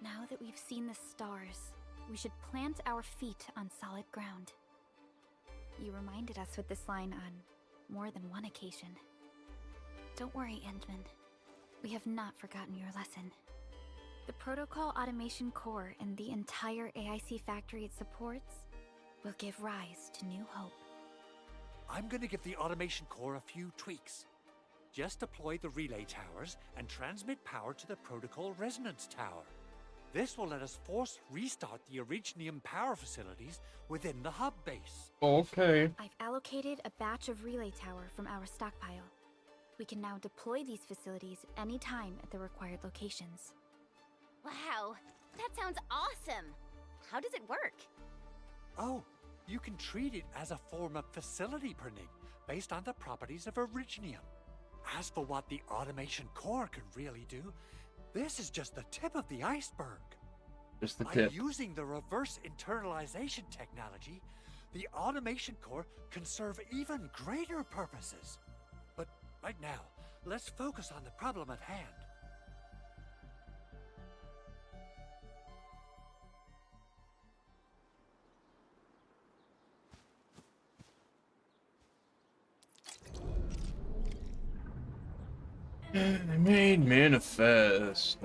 S2: Now that we've seen the stars, we should plant our feet on solid ground. You reminded us with this line on more than one occasion. Don't worry, Endman. We have not forgotten your lesson. The Protocol Automation Core and the entire AIC factory it supports will give rise to new hope.
S7: I'm gonna give the Automation Core a few tweaks. Just deploy the relay towers and transmit power to the Protocol Resonance Tower. This will let us force restart the Originium power facilities within the hub base.
S1: Okay.
S2: I've allocated a batch of relay tower from our stockpile. We can now deploy these facilities anytime at the required locations.
S3: Wow, that sounds awesome! How does it work?
S7: Oh, you can treat it as a form of facility printing based on the properties of Originium. As for what the Automation Core can really do, this is just the tip of the iceberg.
S1: Just the
S7: By
S1: tip.
S7: using the reverse internalization technology, the Automation Core can serve even greater purposes. But right now, let's focus on the problem at hand.
S1: Main manifest.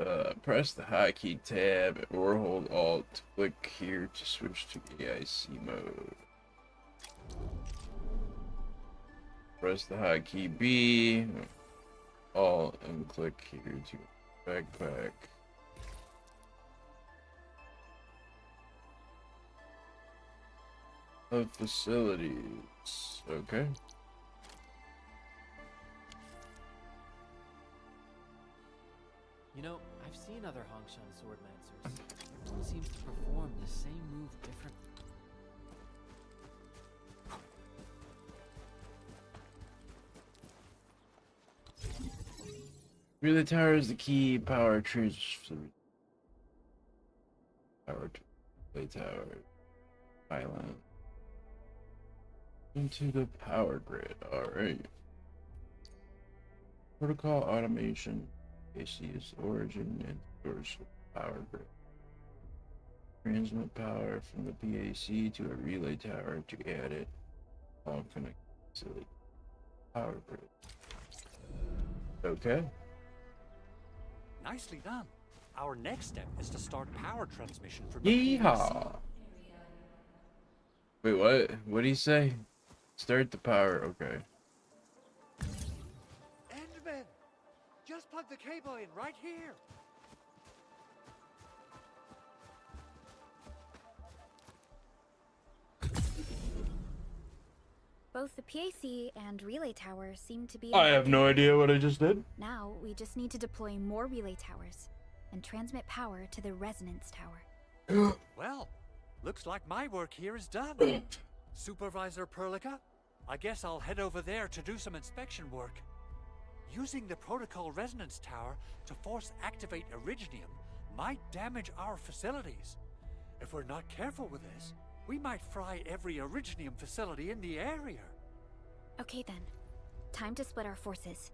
S1: Press the hotkey tab or hold Alt to click here to switch to AIC mode. Press the hotkey B, Alt, and click here to backpack. Of facilities. Okay.
S9: You know, I've seen other Hongshan swordmancers. Everyone seems to perform the same move differently.
S1: Relay tower is the key power transfer. Power to relay tower. Island. Into the power grid. Alright. Protocol automation. AC is origin and source of power grid. Transmit power from the PAC to a relay tower to add it. All connected facility. Power grid. Okay.
S7: Nicely done. Our next step is to start power transmission from the
S1: Yeehaw! Wait, what? What did he say? Start the power. Okay.
S7: Endman! Just plug the cable in right here.
S2: Both the PAC and relay tower seem to be...
S1: I have no idea what I just did.
S2: Now, we just need to deploy more relay towers and transmit power to the resonance tower.
S7: Well, looks like my work here is done. Supervisor Perlica, I guess I'll head over there to do some inspection work. Using the Protocol Resonance Tower to force activate Originium might damage our facilities. If we're not careful with this, we might fry every Originium facility in the area.
S2: Okay then, time to split our forces.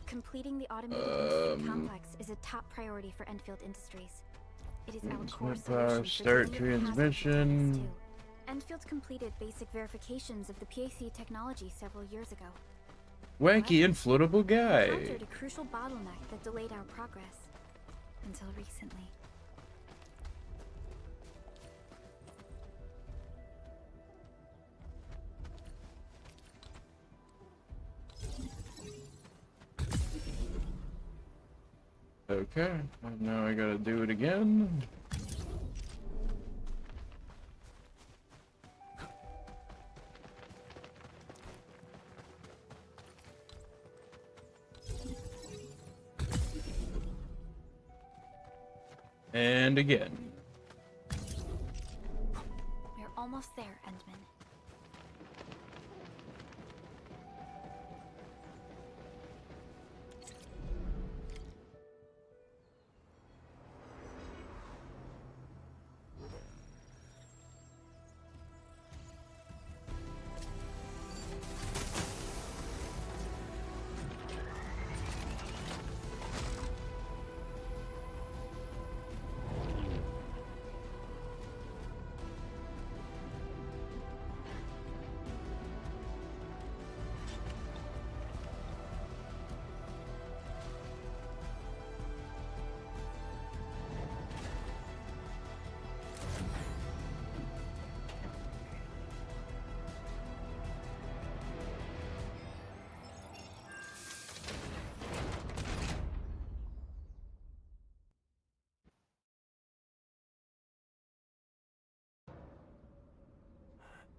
S2: Completing the automated industry complex is a top priority for Endfield Industries. It is our core solution for
S1: Start
S2: dealing with hazard
S1: transmission.
S2: materials, too. Endfield completed basic verifications of the PAC technology several years ago.
S1: Wacky inflatable guy.
S2: We encountered a crucial bottleneck that delayed our progress. Until recently.
S1: Okay, now I gotta do it again. And again.
S2: We're almost there, Endman.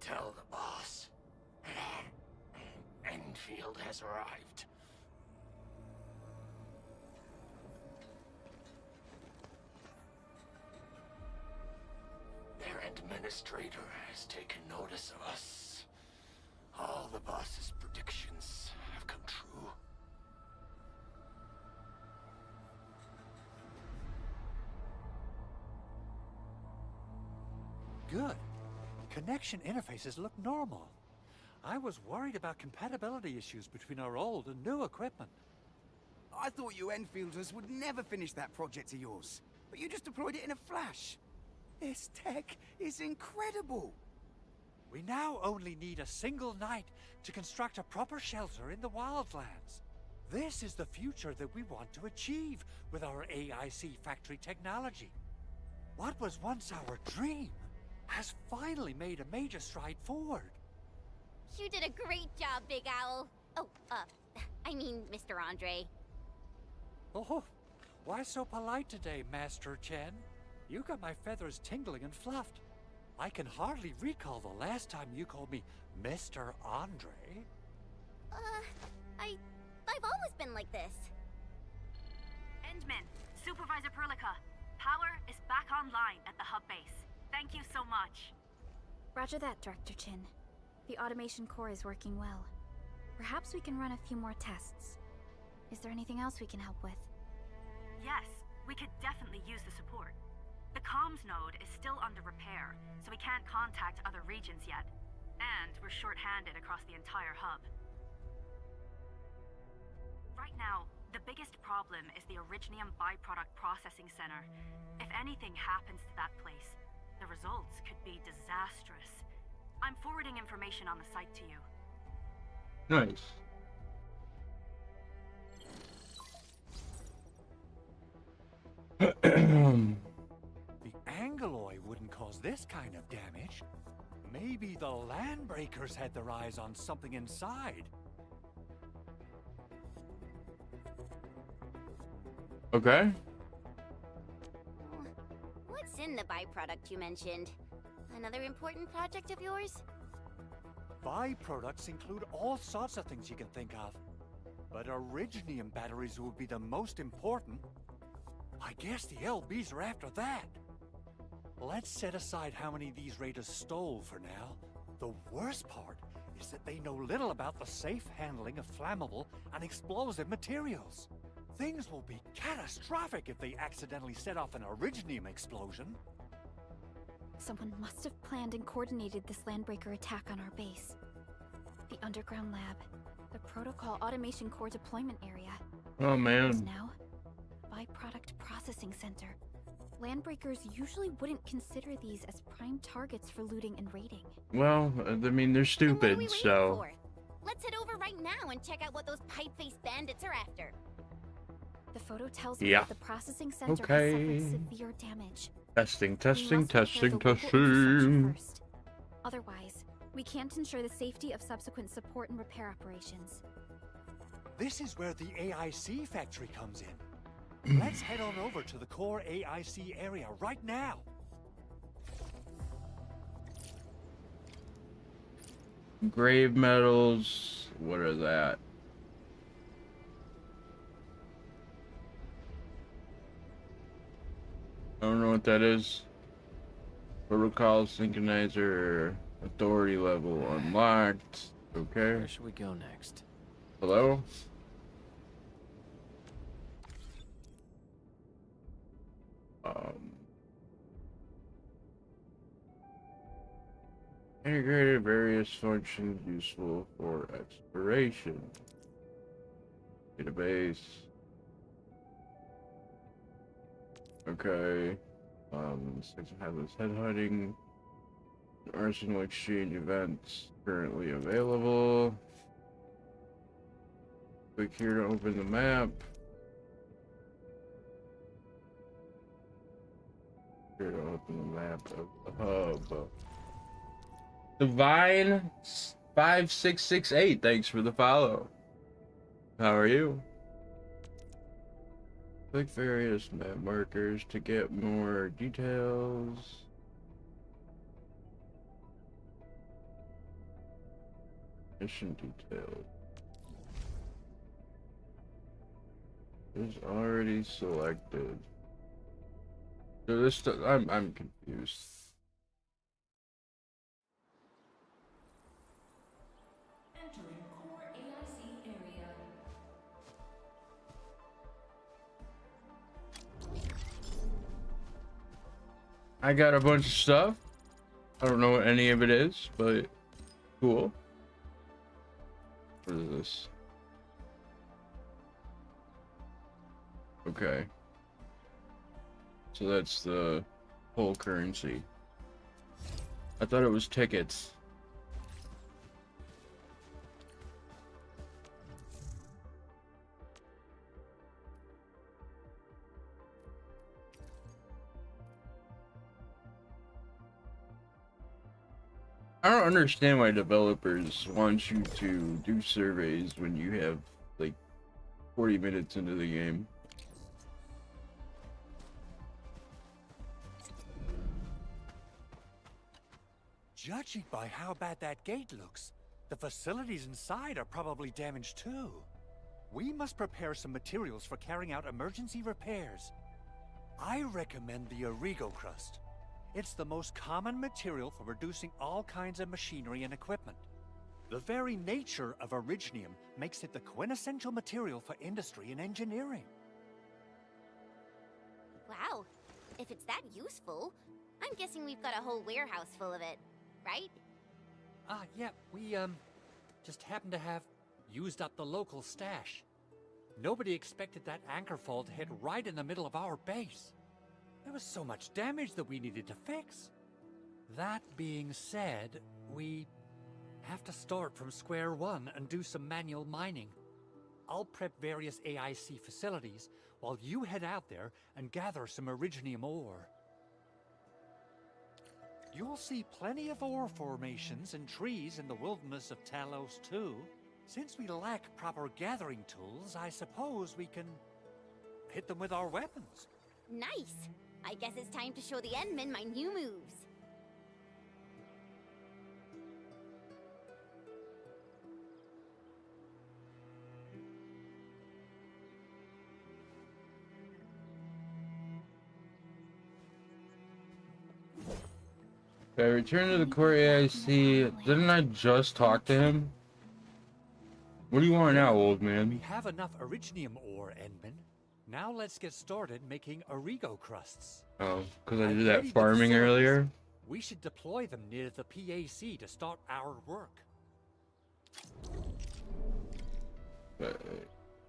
S12: Tell the boss. Endfield has arrived. Their administrator has taken notice of us. All the boss's predictions have come true.
S7: Good. Connection interfaces look normal. I was worried about compatibility issues between our old and new equipment.
S4: I thought you Enfielders would never finish that project of yours, but you just deployed it in a flash. This tech is incredible.
S7: We now only need a single night to construct a proper shelter in the wildlands. This is the future that we want to achieve with our AIC factory technology. What was once our dream has finally made a major stride forward.
S3: You did a great job, Big Owl. Oh, I mean, Mr. Andre.
S7: Oh, why so polite today, Master Chen? You got my feathers tingling and fluffed. I can hardly recall the last time you called me Mr. Andre.
S3: I've always been like this.
S5: Endman, Supervisor Perlica, power is back online at the hub base. Thank you so much.
S2: Roger that, Director Chin. The automation core is working well. Perhaps we can run a few more tests. Is there anything else we can help with?
S5: Yes, we could definitely use the support. The comms node is still under repair, so we can't contact other regions yet. And we're short-handed across the entire hub. Right now, the biggest problem is the Originium byproduct processing center. If anything happens to that place, the results could be disastrous. I'm forwarding information on the site to you.
S1: Nice.
S7: The Angeloy wouldn't cause this kind of damage. Maybe the Landbreakers had their eyes on something inside.
S1: Okay.
S3: What's in the byproduct you mentioned? Another important project of yours?
S7: Byproducts include all sorts of things you can think of. But Originium batteries will be the most important. I guess the LBs are after that. Let's set aside how many these raiders stole for now. The worst part is that they know little about the safe handling of flammable and explosive materials. Things will be catastrophic if they accidentally set off an Originium explosion.
S2: Someone must have planned and coordinated this Landbreaker attack on our base. The underground lab, the protocol automation core deployment area.
S1: Oh man.
S2: And now, byproduct processing center. Landbreakers usually wouldn't consider these as prime targets for looting and raiding.
S1: Well, I mean, they're
S3: Then what are
S1: stupid,
S3: we waiting
S1: so.
S3: for? Let's head over right now and check out what those pipe-faced bandits are after.
S2: The photo tells me
S1: Yeah.
S2: that the processing center
S1: Okay.
S2: has suffered severe damage.
S1: Testing,
S2: We
S1: testing,
S2: must repair
S1: testing,
S2: the local infrastructure
S1: testing.
S2: first. Otherwise, we can't ensure the safety of subsequent support and repair operations.
S7: This is where the AIC factory comes in. Let's head on over to the core AIC area right now.
S1: Grave metals. What are that? I don't know what that is. Protocol synchronizer. Authority level unlocked. Okay.
S9: Where should we go next?
S1: Hello? Integrated various functions useful for exploration. Database. Okay. Section has headhunting. Arsenal exchange events currently available. Click here to open the map. Here to open the map of the hub. Divine 5668, thanks for the follow. How are you? Click various map markers to get more details. Mission details. Is already selected. So this I'm confused.
S13: Entering core AIC area.
S1: I got a bunch of stuff. I don't know what any of it is, but cool. What is this? Okay. So that's the whole currency. I thought it was tickets. I don't understand why developers want you to do surveys when you have like 40 minutes into the game.
S7: Judging by how bad that gate looks, the facilities inside are probably damaged too. We must prepare some materials for carrying out emergency repairs. I recommend the Origo crust. It's the most common material for producing all kinds of machinery and equipment. The very nature of originium makes it the quintessential material for industry and engineering.
S3: Wow, if it's that useful, I'm guessing we've got a whole warehouse full of it, right?
S7: Yeah, we, just happen to have used up the local stash. Nobody expected that anchor fall to hit right in the middle of our base. There was so much damage that we needed to fix. That being said, we have to start from square one and do some manual mining. I'll prep various AIC facilities while you head out there and gather some originium ore. You'll see plenty of ore formations and trees in the wilderness of Talos too. Since we lack proper gathering tools, I suppose we can hit them with our weapons.
S3: Nice! I guess it's time to show the Endmen my new moves.
S1: Okay, return to the core AIC. Didn't I just talk to him? What do you want now, old man?
S7: We have enough originium ore, Endman. Now let's get started making Origo crusts.
S1: Oh, because I did that farming earlier?
S7: We should deploy them near the PAC to start our work.
S1: The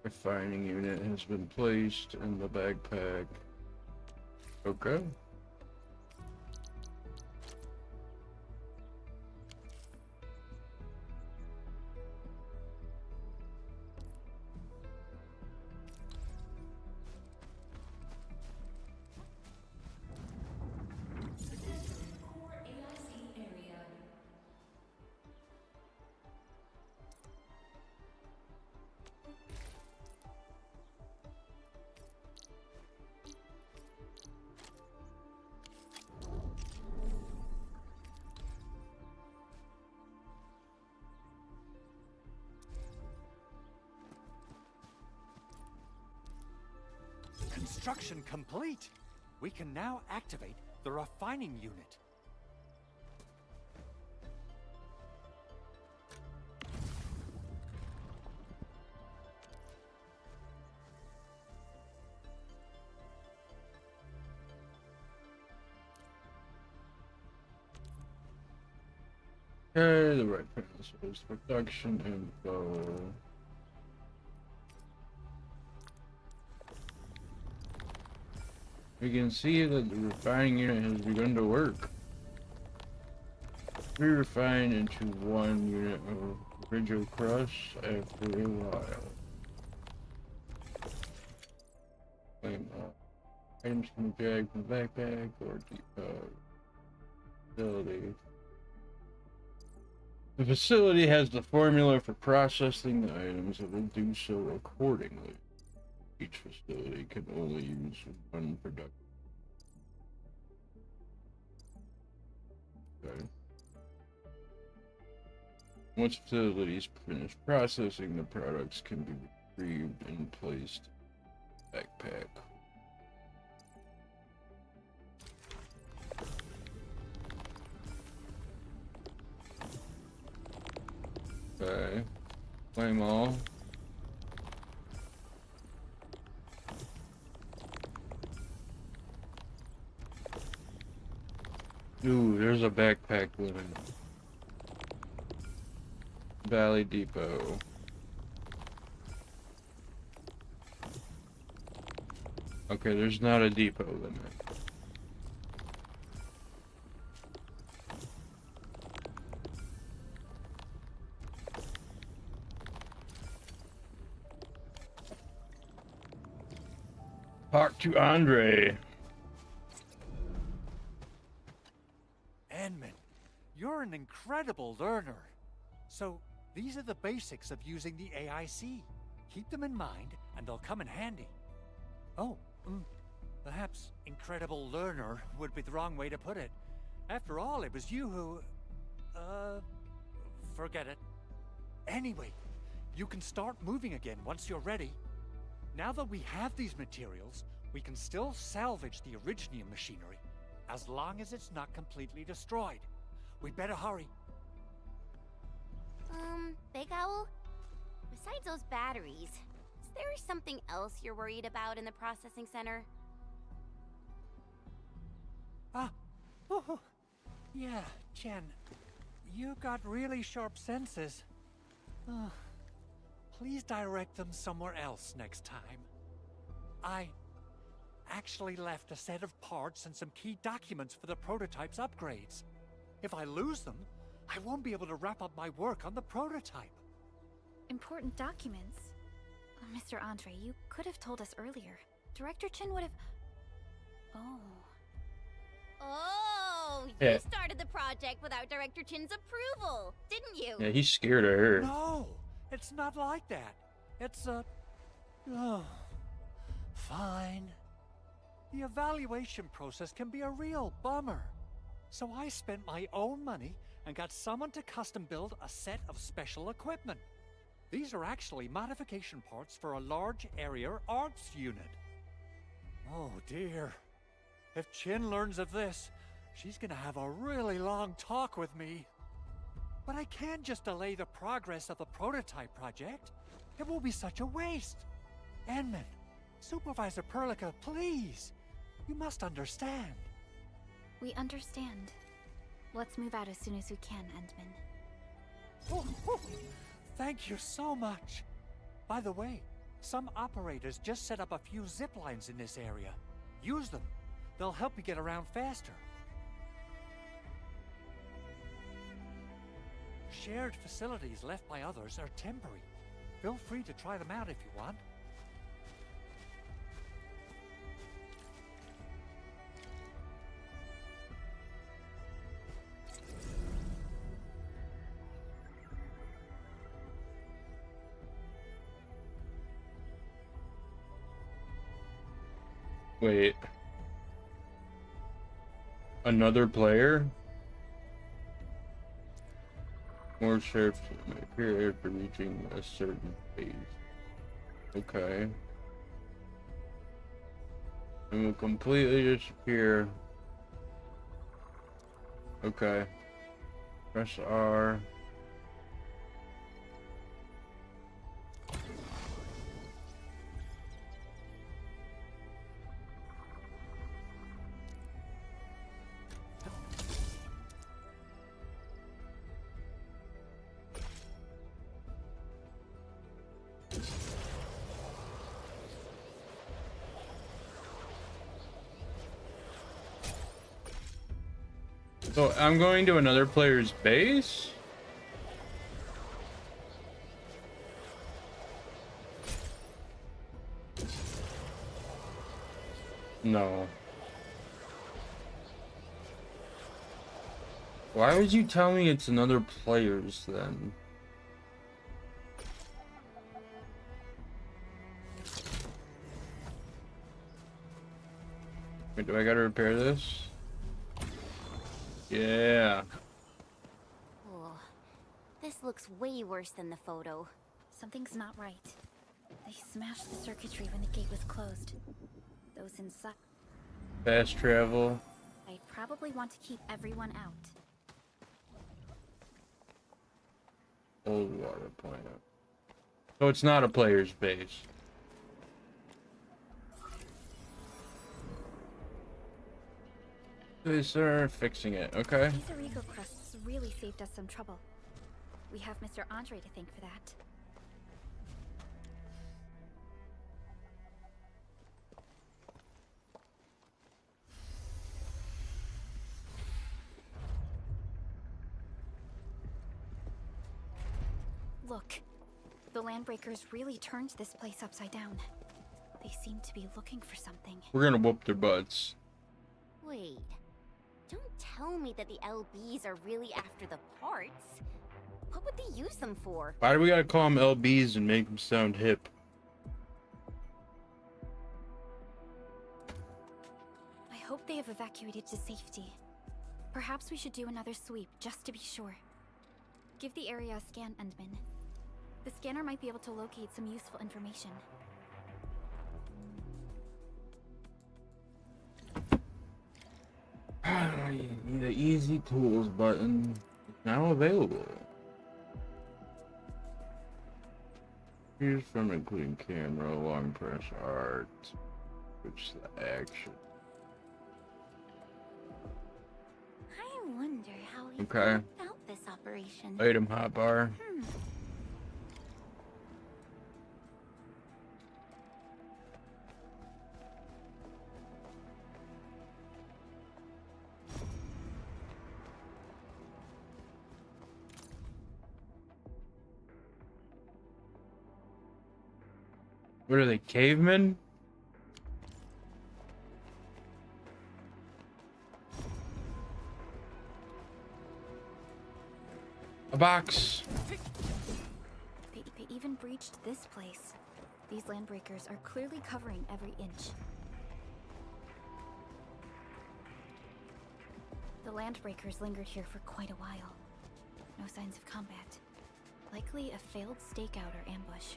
S1: refining unit has been placed in the backpack. Okay.
S7: Construction complete. We can now activate the refining unit.
S1: Okay, the right panel shows production info. We can see that the refining unit has begun to work. Re-refine into 1 unit of Bridgel Crush after a while. Claim items can be dragged from the backpack or facility. The facility has the formula for processing the items and will do so accordingly. Each facility can only use 1 production. Okay. Once facilities finish processing, the products can be retrieved and placed in the backpack. Okay. Claim all. Ooh, there's a backpack living. Valley Depot. Okay, there's not a depot limit. Talk to Andre.
S7: Edmund, you're an incredible learner. So, these are the basics of using the AIC. Keep them in mind, and they'll come in handy. Oh, perhaps incredible learner would be the wrong way to put it. After all, it was you who... forget it. Anyway, you can start moving again once you're ready. Now that we have these materials, we can still salvage the Originium machinery, as long as it's not completely destroyed. We'd better hurry.
S3: Big Owl? Besides those batteries, is there something else you're worried about in the processing center?
S7: Yeah, Chen. You got really sharp senses. Please direct them somewhere else next time. I actually left a set of parts and some key documents for the prototype's upgrades. If I lose them, I won't be able to wrap up my work on the prototype.
S2: Important documents? Mr. Andre, you could have told us earlier. Director Chen would have...
S3: Oh,
S1: Yeah.
S3: you started the project without Director Chin's approval, didn't you?
S1: Yeah, he's scared of her.
S7: No, it's not like that. It's fine. The evaluation process can be a real bummer. So I spent my own money and got someone to custom build a set of special equipment. These are actually modification parts for a large area arts unit. Oh dear. If Chin learns of this, she's gonna have a really long talk with me. But I can't just delay the progress of the prototype project. It will be such a waste. Enman, Supervisor Perlica, please. You must understand.
S2: We understand. Let's move out as soon as we can, Endman.
S7: Thank you so much. By the way, some operators just set up a few zip lines in this area. Use them. They'll help you get around faster. Shared facilities left by others are temporary. Feel free to try them out if you want.
S1: Wait. Another player? More sheriffs may appear after reaching a certain phase. Okay. And will completely disappear. Okay. Press R. So I'm going to another player's base? No. Why would you tell me it's another player's then? Wait, do I gotta repair this? Yeah.
S3: Oh, this looks way worse than the photo.
S2: Something's not right. They smashed the circuitry when the gate was closed. Those inside.
S1: Fast travel.
S2: I'd probably want to keep everyone out.
S1: Old water plant. So it's not a player's base. They are fixing it. Okay.
S2: These Origo crusts really saved us some trouble. We have Mr. Andre to thank for that. Look, the Landbreakers really turned this place upside down. They seem to be looking for something.
S1: We're gonna whoop their butts.
S3: Wait. Don't tell me that the LBs are really after the parts. What would they use them for?
S1: Why do we gotta call them LBs and make them sound hip?
S2: I hope they have evacuated to safety. Perhaps we should do another sweep, just to be sure. Give the area a scan, Endman. The scanner might be able to locate some useful information.
S1: The easy tools button is now available. Choose from including camera, long press art, switch the action.
S3: I wonder how he
S1: Okay.
S3: found out this operation.
S1: Item hotbar. What are they, cavemen? A box.
S2: They even breached this place. These Landbreakers are clearly covering every inch. The Landbreakers lingered here for quite a while. No signs of combat. Likely a failed stakeout or ambush.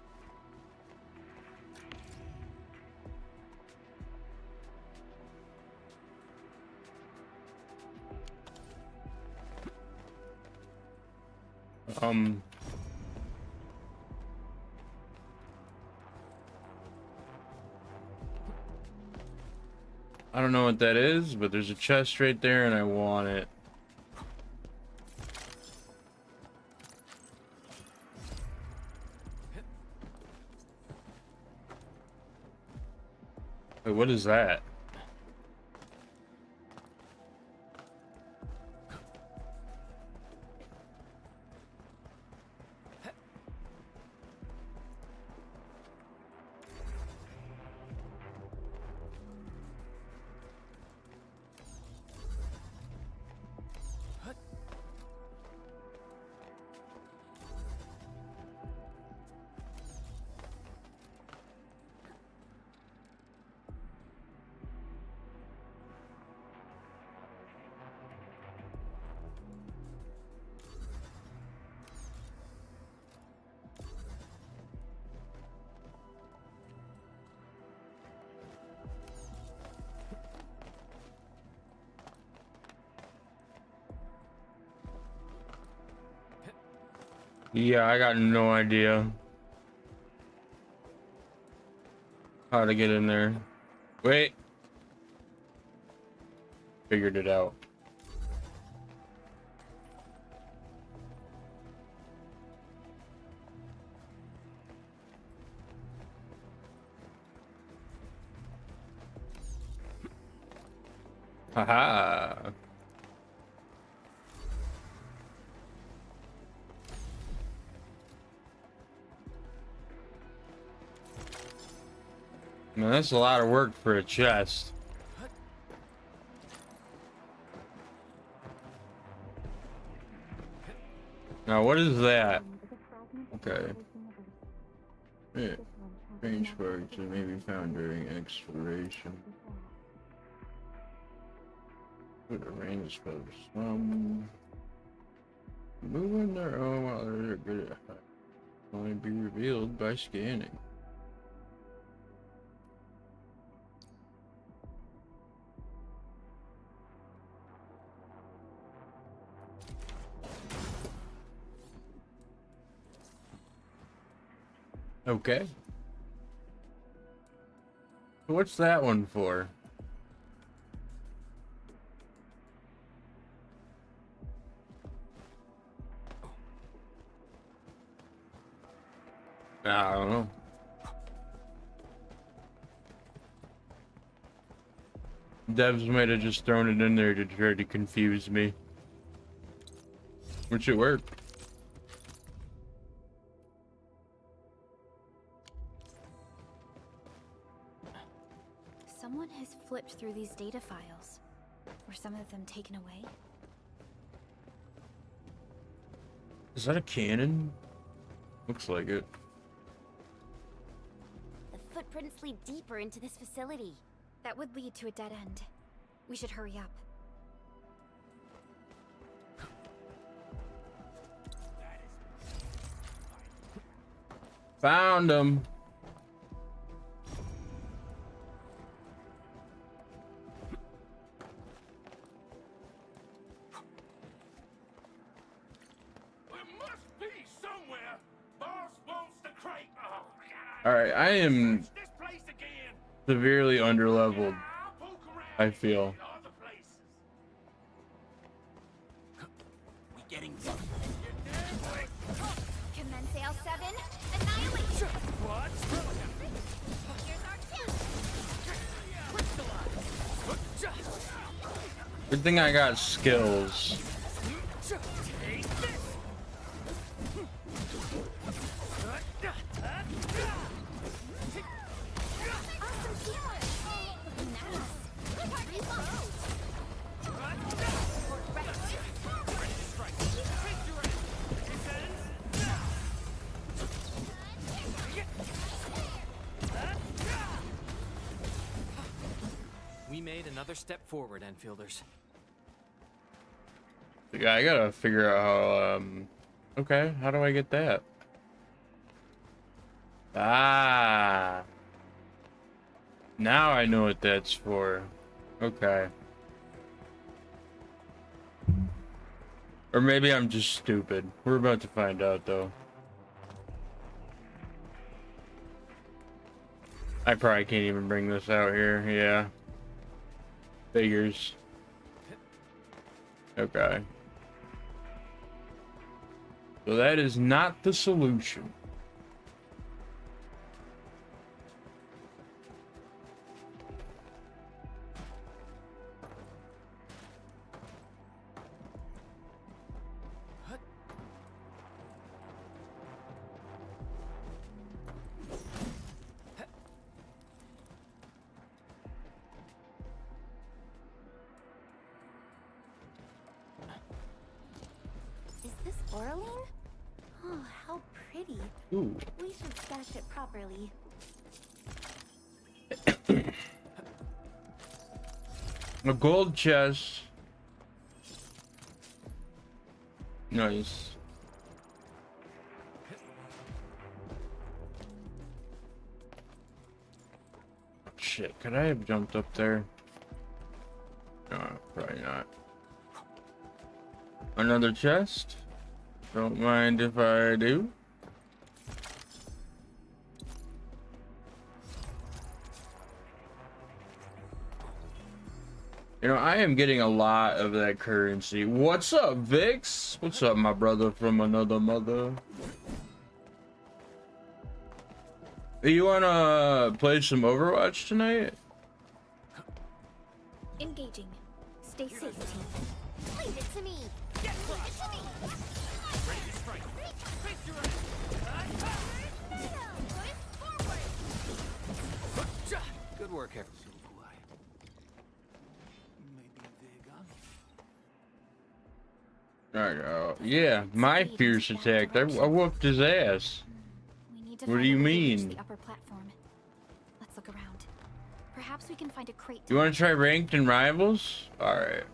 S1: I don't know what that is, but there's a chest right there and I want it. Wait, what is that? Yeah, I got no idea how to get in there. Wait. Figured it out. Haha. Man, that's a lot of work for a chest. Now, what is that? Okay. Yeah. Strange parts that may be found during exploration. Put a range of some. Moving their own while they're good at only be revealed by scanning. Okay. What's that one for? I don't know. Devs might have just thrown it in there to try to confuse me. Which it worked.
S2: Someone has flipped through these data files. Were some of them taken away?
S1: Is that a cannon? Looks like it.
S3: The footprints lead deeper into this facility.
S2: That would lead to a dead end. We should hurry up.
S1: Found him. All right, I am severely underleveled, I feel.
S3: Commence L7, annihilation! What? Here's our chance!
S1: Good thing I got skills.
S9: We made another step forward, Enfielders.
S1: Yeah, I gotta figure out how, okay, how do I get that? Ah. Now I know what that's for. Okay. Or maybe I'm just stupid. We're about to find out, though. I probably can't even bring this out here. Yeah. Figures. Okay. So that is not the solution.
S3: Is this Oraline? Oh, how pretty.
S1: Ooh.
S3: We should stash it properly.
S1: A gold chest. Nice. Shit, could I have jumped up there? No, probably not. Another chest. Don't mind if I do. You know, I am getting a lot of that currency. What's up, Vix? What's up, my brother from another mother? You wanna play some Overwatch tonight?
S2: Engaging. Stay safe, team.
S3: Leave it to me. Leave it to me.
S6: Good work, everyone.
S1: Yeah, my fierce attack. I whooped his ass.
S2: We need to
S1: What do
S2: find
S1: you
S2: a way to reach
S1: mean?
S2: the upper platform. Let's look around. Perhaps we can find a crate.
S1: You want to try ranked and rivals? All right,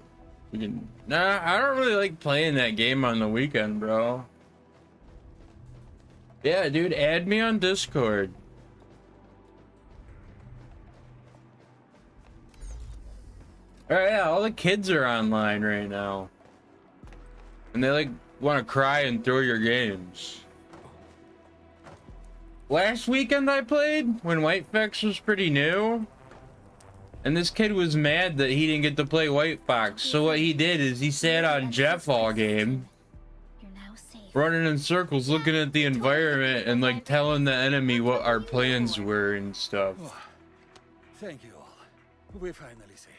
S1: we can. Nah, I don't really like playing that game on the weekend, bro. Yeah, dude, add me on Discord. All right, yeah, all the kids are online right now, and they like want to cry and throw your games. Last weekend I played when Whitefix was pretty new. And this kid was mad that he didn't get to play White Fox. So what he did is he sat on Jeff all game, running in circles, looking at the environment and like telling the enemy what our plans were and stuff.
S14: Thank you all. We're finally safe.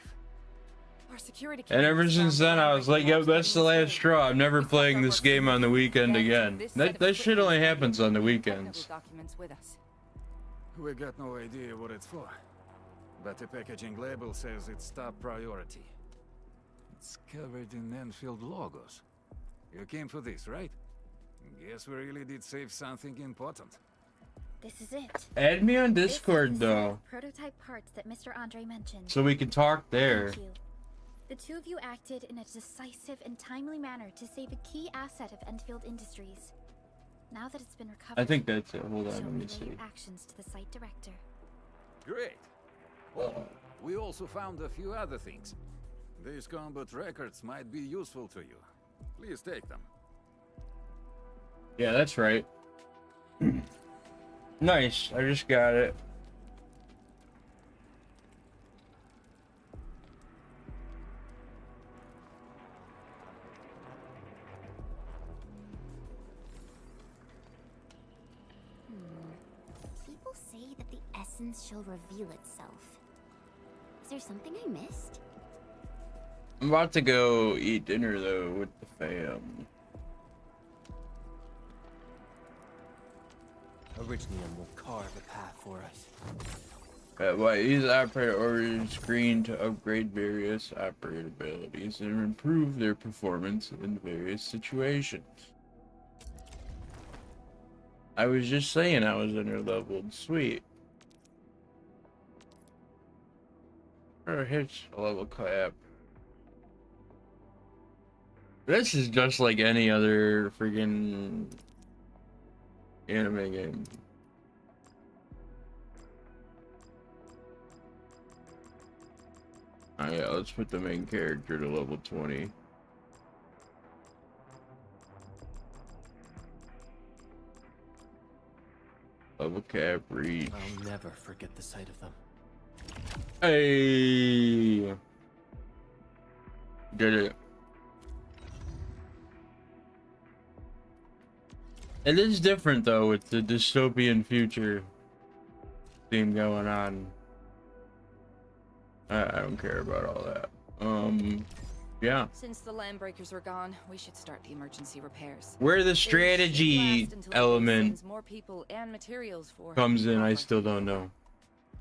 S5: Our security
S1: And ever since then, I was like, yo, that's the last straw. I'm never playing this game on the weekend again. That shit only happens on the weekends.
S5: documents with us.
S14: We got no idea what it's for. But the packaging label says it's top priority. It's covered in Endfield logos. You came for this, right? Guess we really did save something important.
S2: This is it.
S1: Add me on Discord, though,
S2: Prototype parts that Mr. Andre mentioned.
S1: so we can talk there.
S2: Thank you. The two of you acted in a decisive and timely manner to save a key asset of Endfield Industries. Now that it's been recovered,
S1: I think that's it. Hold on,
S2: shall
S1: let me
S2: relay
S1: see.
S2: your actions to the site director.
S14: Great. Well, we also found a few other things. These combat records might be useful to you. Please take them.
S1: Yeah, that's right. Nice. I just got it.
S3: People say that the essence shall reveal itself. Is there something I missed?
S1: I'm about to go eat dinner though with the fam.
S9: Originium will carve a path for us.
S1: Well, use operator order screen to upgrade various operator abilities and improve their performance in various situations. I was just saying I was underleveled. Sweet. Or hits a level cap. This is just like any other freaking anime game. Oh yeah, let's put the main character to level 20. Level cap reach.
S9: I'll never forget the sight of them.
S1: Hey, did it. It is different though with the dystopian future theme going on. I don't care about all that. Yeah.
S5: Since the landbreakers were gone, we should start the emergency repairs.
S1: Where the strategy element
S5: more people and materials for
S1: comes in, I still don't know.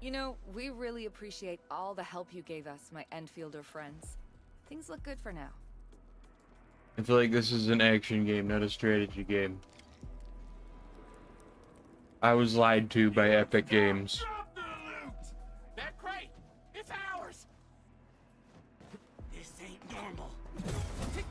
S5: You know, we really appreciate all the help you gave us, my Enfielder friends. Things look good for now.
S1: I feel like this is an action game, not a strategy game. I was lied to by Epic Games.
S12: Drop the loot! That crate! It's ours! This ain't normal.
S3: Target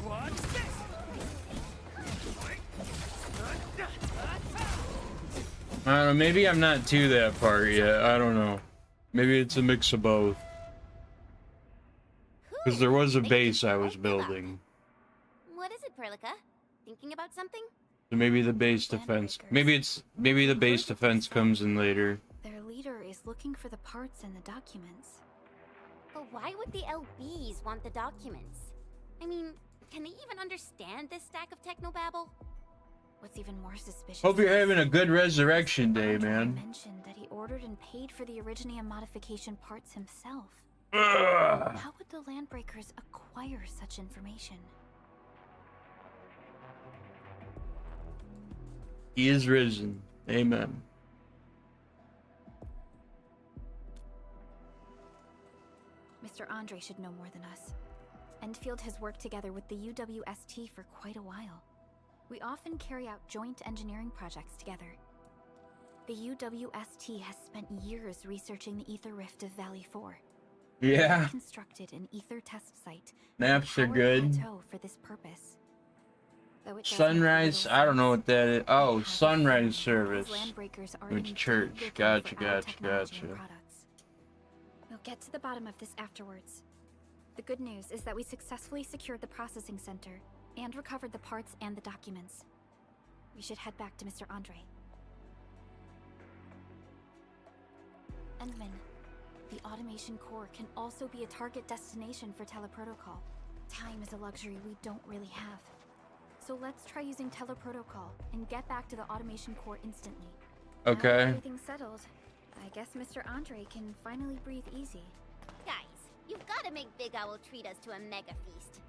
S3: locked.
S1: I don't know, maybe I'm not to that part yet. I don't know. Maybe it's a mix of both. Because there was a base I was building.
S3: What is it, Perlica? Thinking about something?
S1: So maybe the base defense. Maybe the base defense comes in later.
S2: Their leader is looking for the parts and the documents.
S3: But why would the LBs want the documents? I mean, can they even understand this stack of technobabble?
S2: What's even more suspicious?
S1: Hope you're having a good resurrection day, man.
S2: Mentioned that he ordered and paid for the Originium modification parts himself.
S1: Ugh.
S2: How would the Landbreakers acquire such information?
S1: He is risen. Amen.
S2: Mr. Andre should know more than us. Endfield has worked together with the UWST for quite a while. We often carry out joint engineering projects together. The UWST has spent years researching the ether rift of Valley 4.
S1: Yeah.
S2: We constructed an ether test site.
S1: Naps are good.
S2: For this purpose.
S1: Sunrise, I don't know what that is. Oh, sunrise service. Which church? Gotcha.
S2: We'll get to the bottom of this afterwards. The good news is that we successfully secured the processing center and recovered the parts and the documents. We should head back to Mr. Andre. Endman, the automation core can also be a target destination for teleprotocol. Time is a luxury we don't really have. So let's try using teleprotocol and get back to the automation core instantly.
S1: Okay.
S2: Now that everything's settled, I guess Mr. Andre can finally breathe easy.
S3: Guys, you've got to make Big Owl treat us to a mega feast.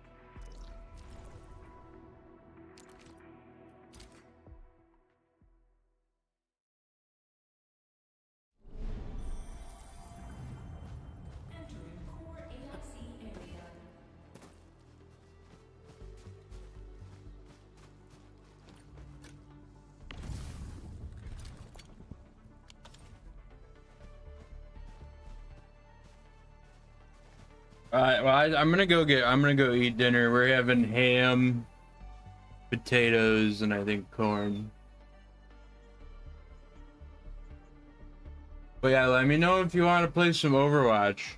S13: Entering core AIC area.
S1: Alright, well, I'm gonna go eat dinner. We're having ham, potatoes, and I think corn. But yeah, let me know if you want to play some Overwatch.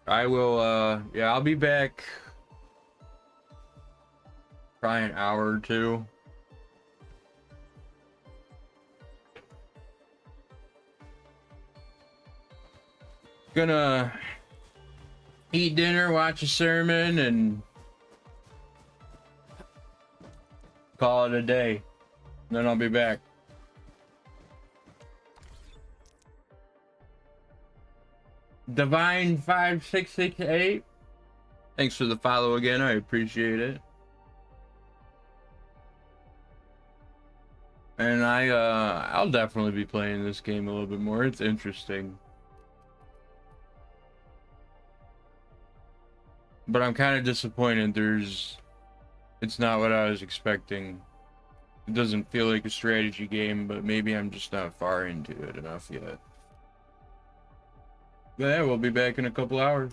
S1: I will, yeah, I'll be back probably an hour or two. Gonna eat dinner, watch a sermon, and call it a day. Then I'll be back. Divine 5668. Thanks for the follow again. I appreciate it. And I'll definitely be playing this game a little bit more. It's interesting. But I'm kind of disappointed it's not what I was expecting. It doesn't feel like a strategy game, but maybe I'm just not far into it enough yet. But yeah, we'll be back in a couple hours.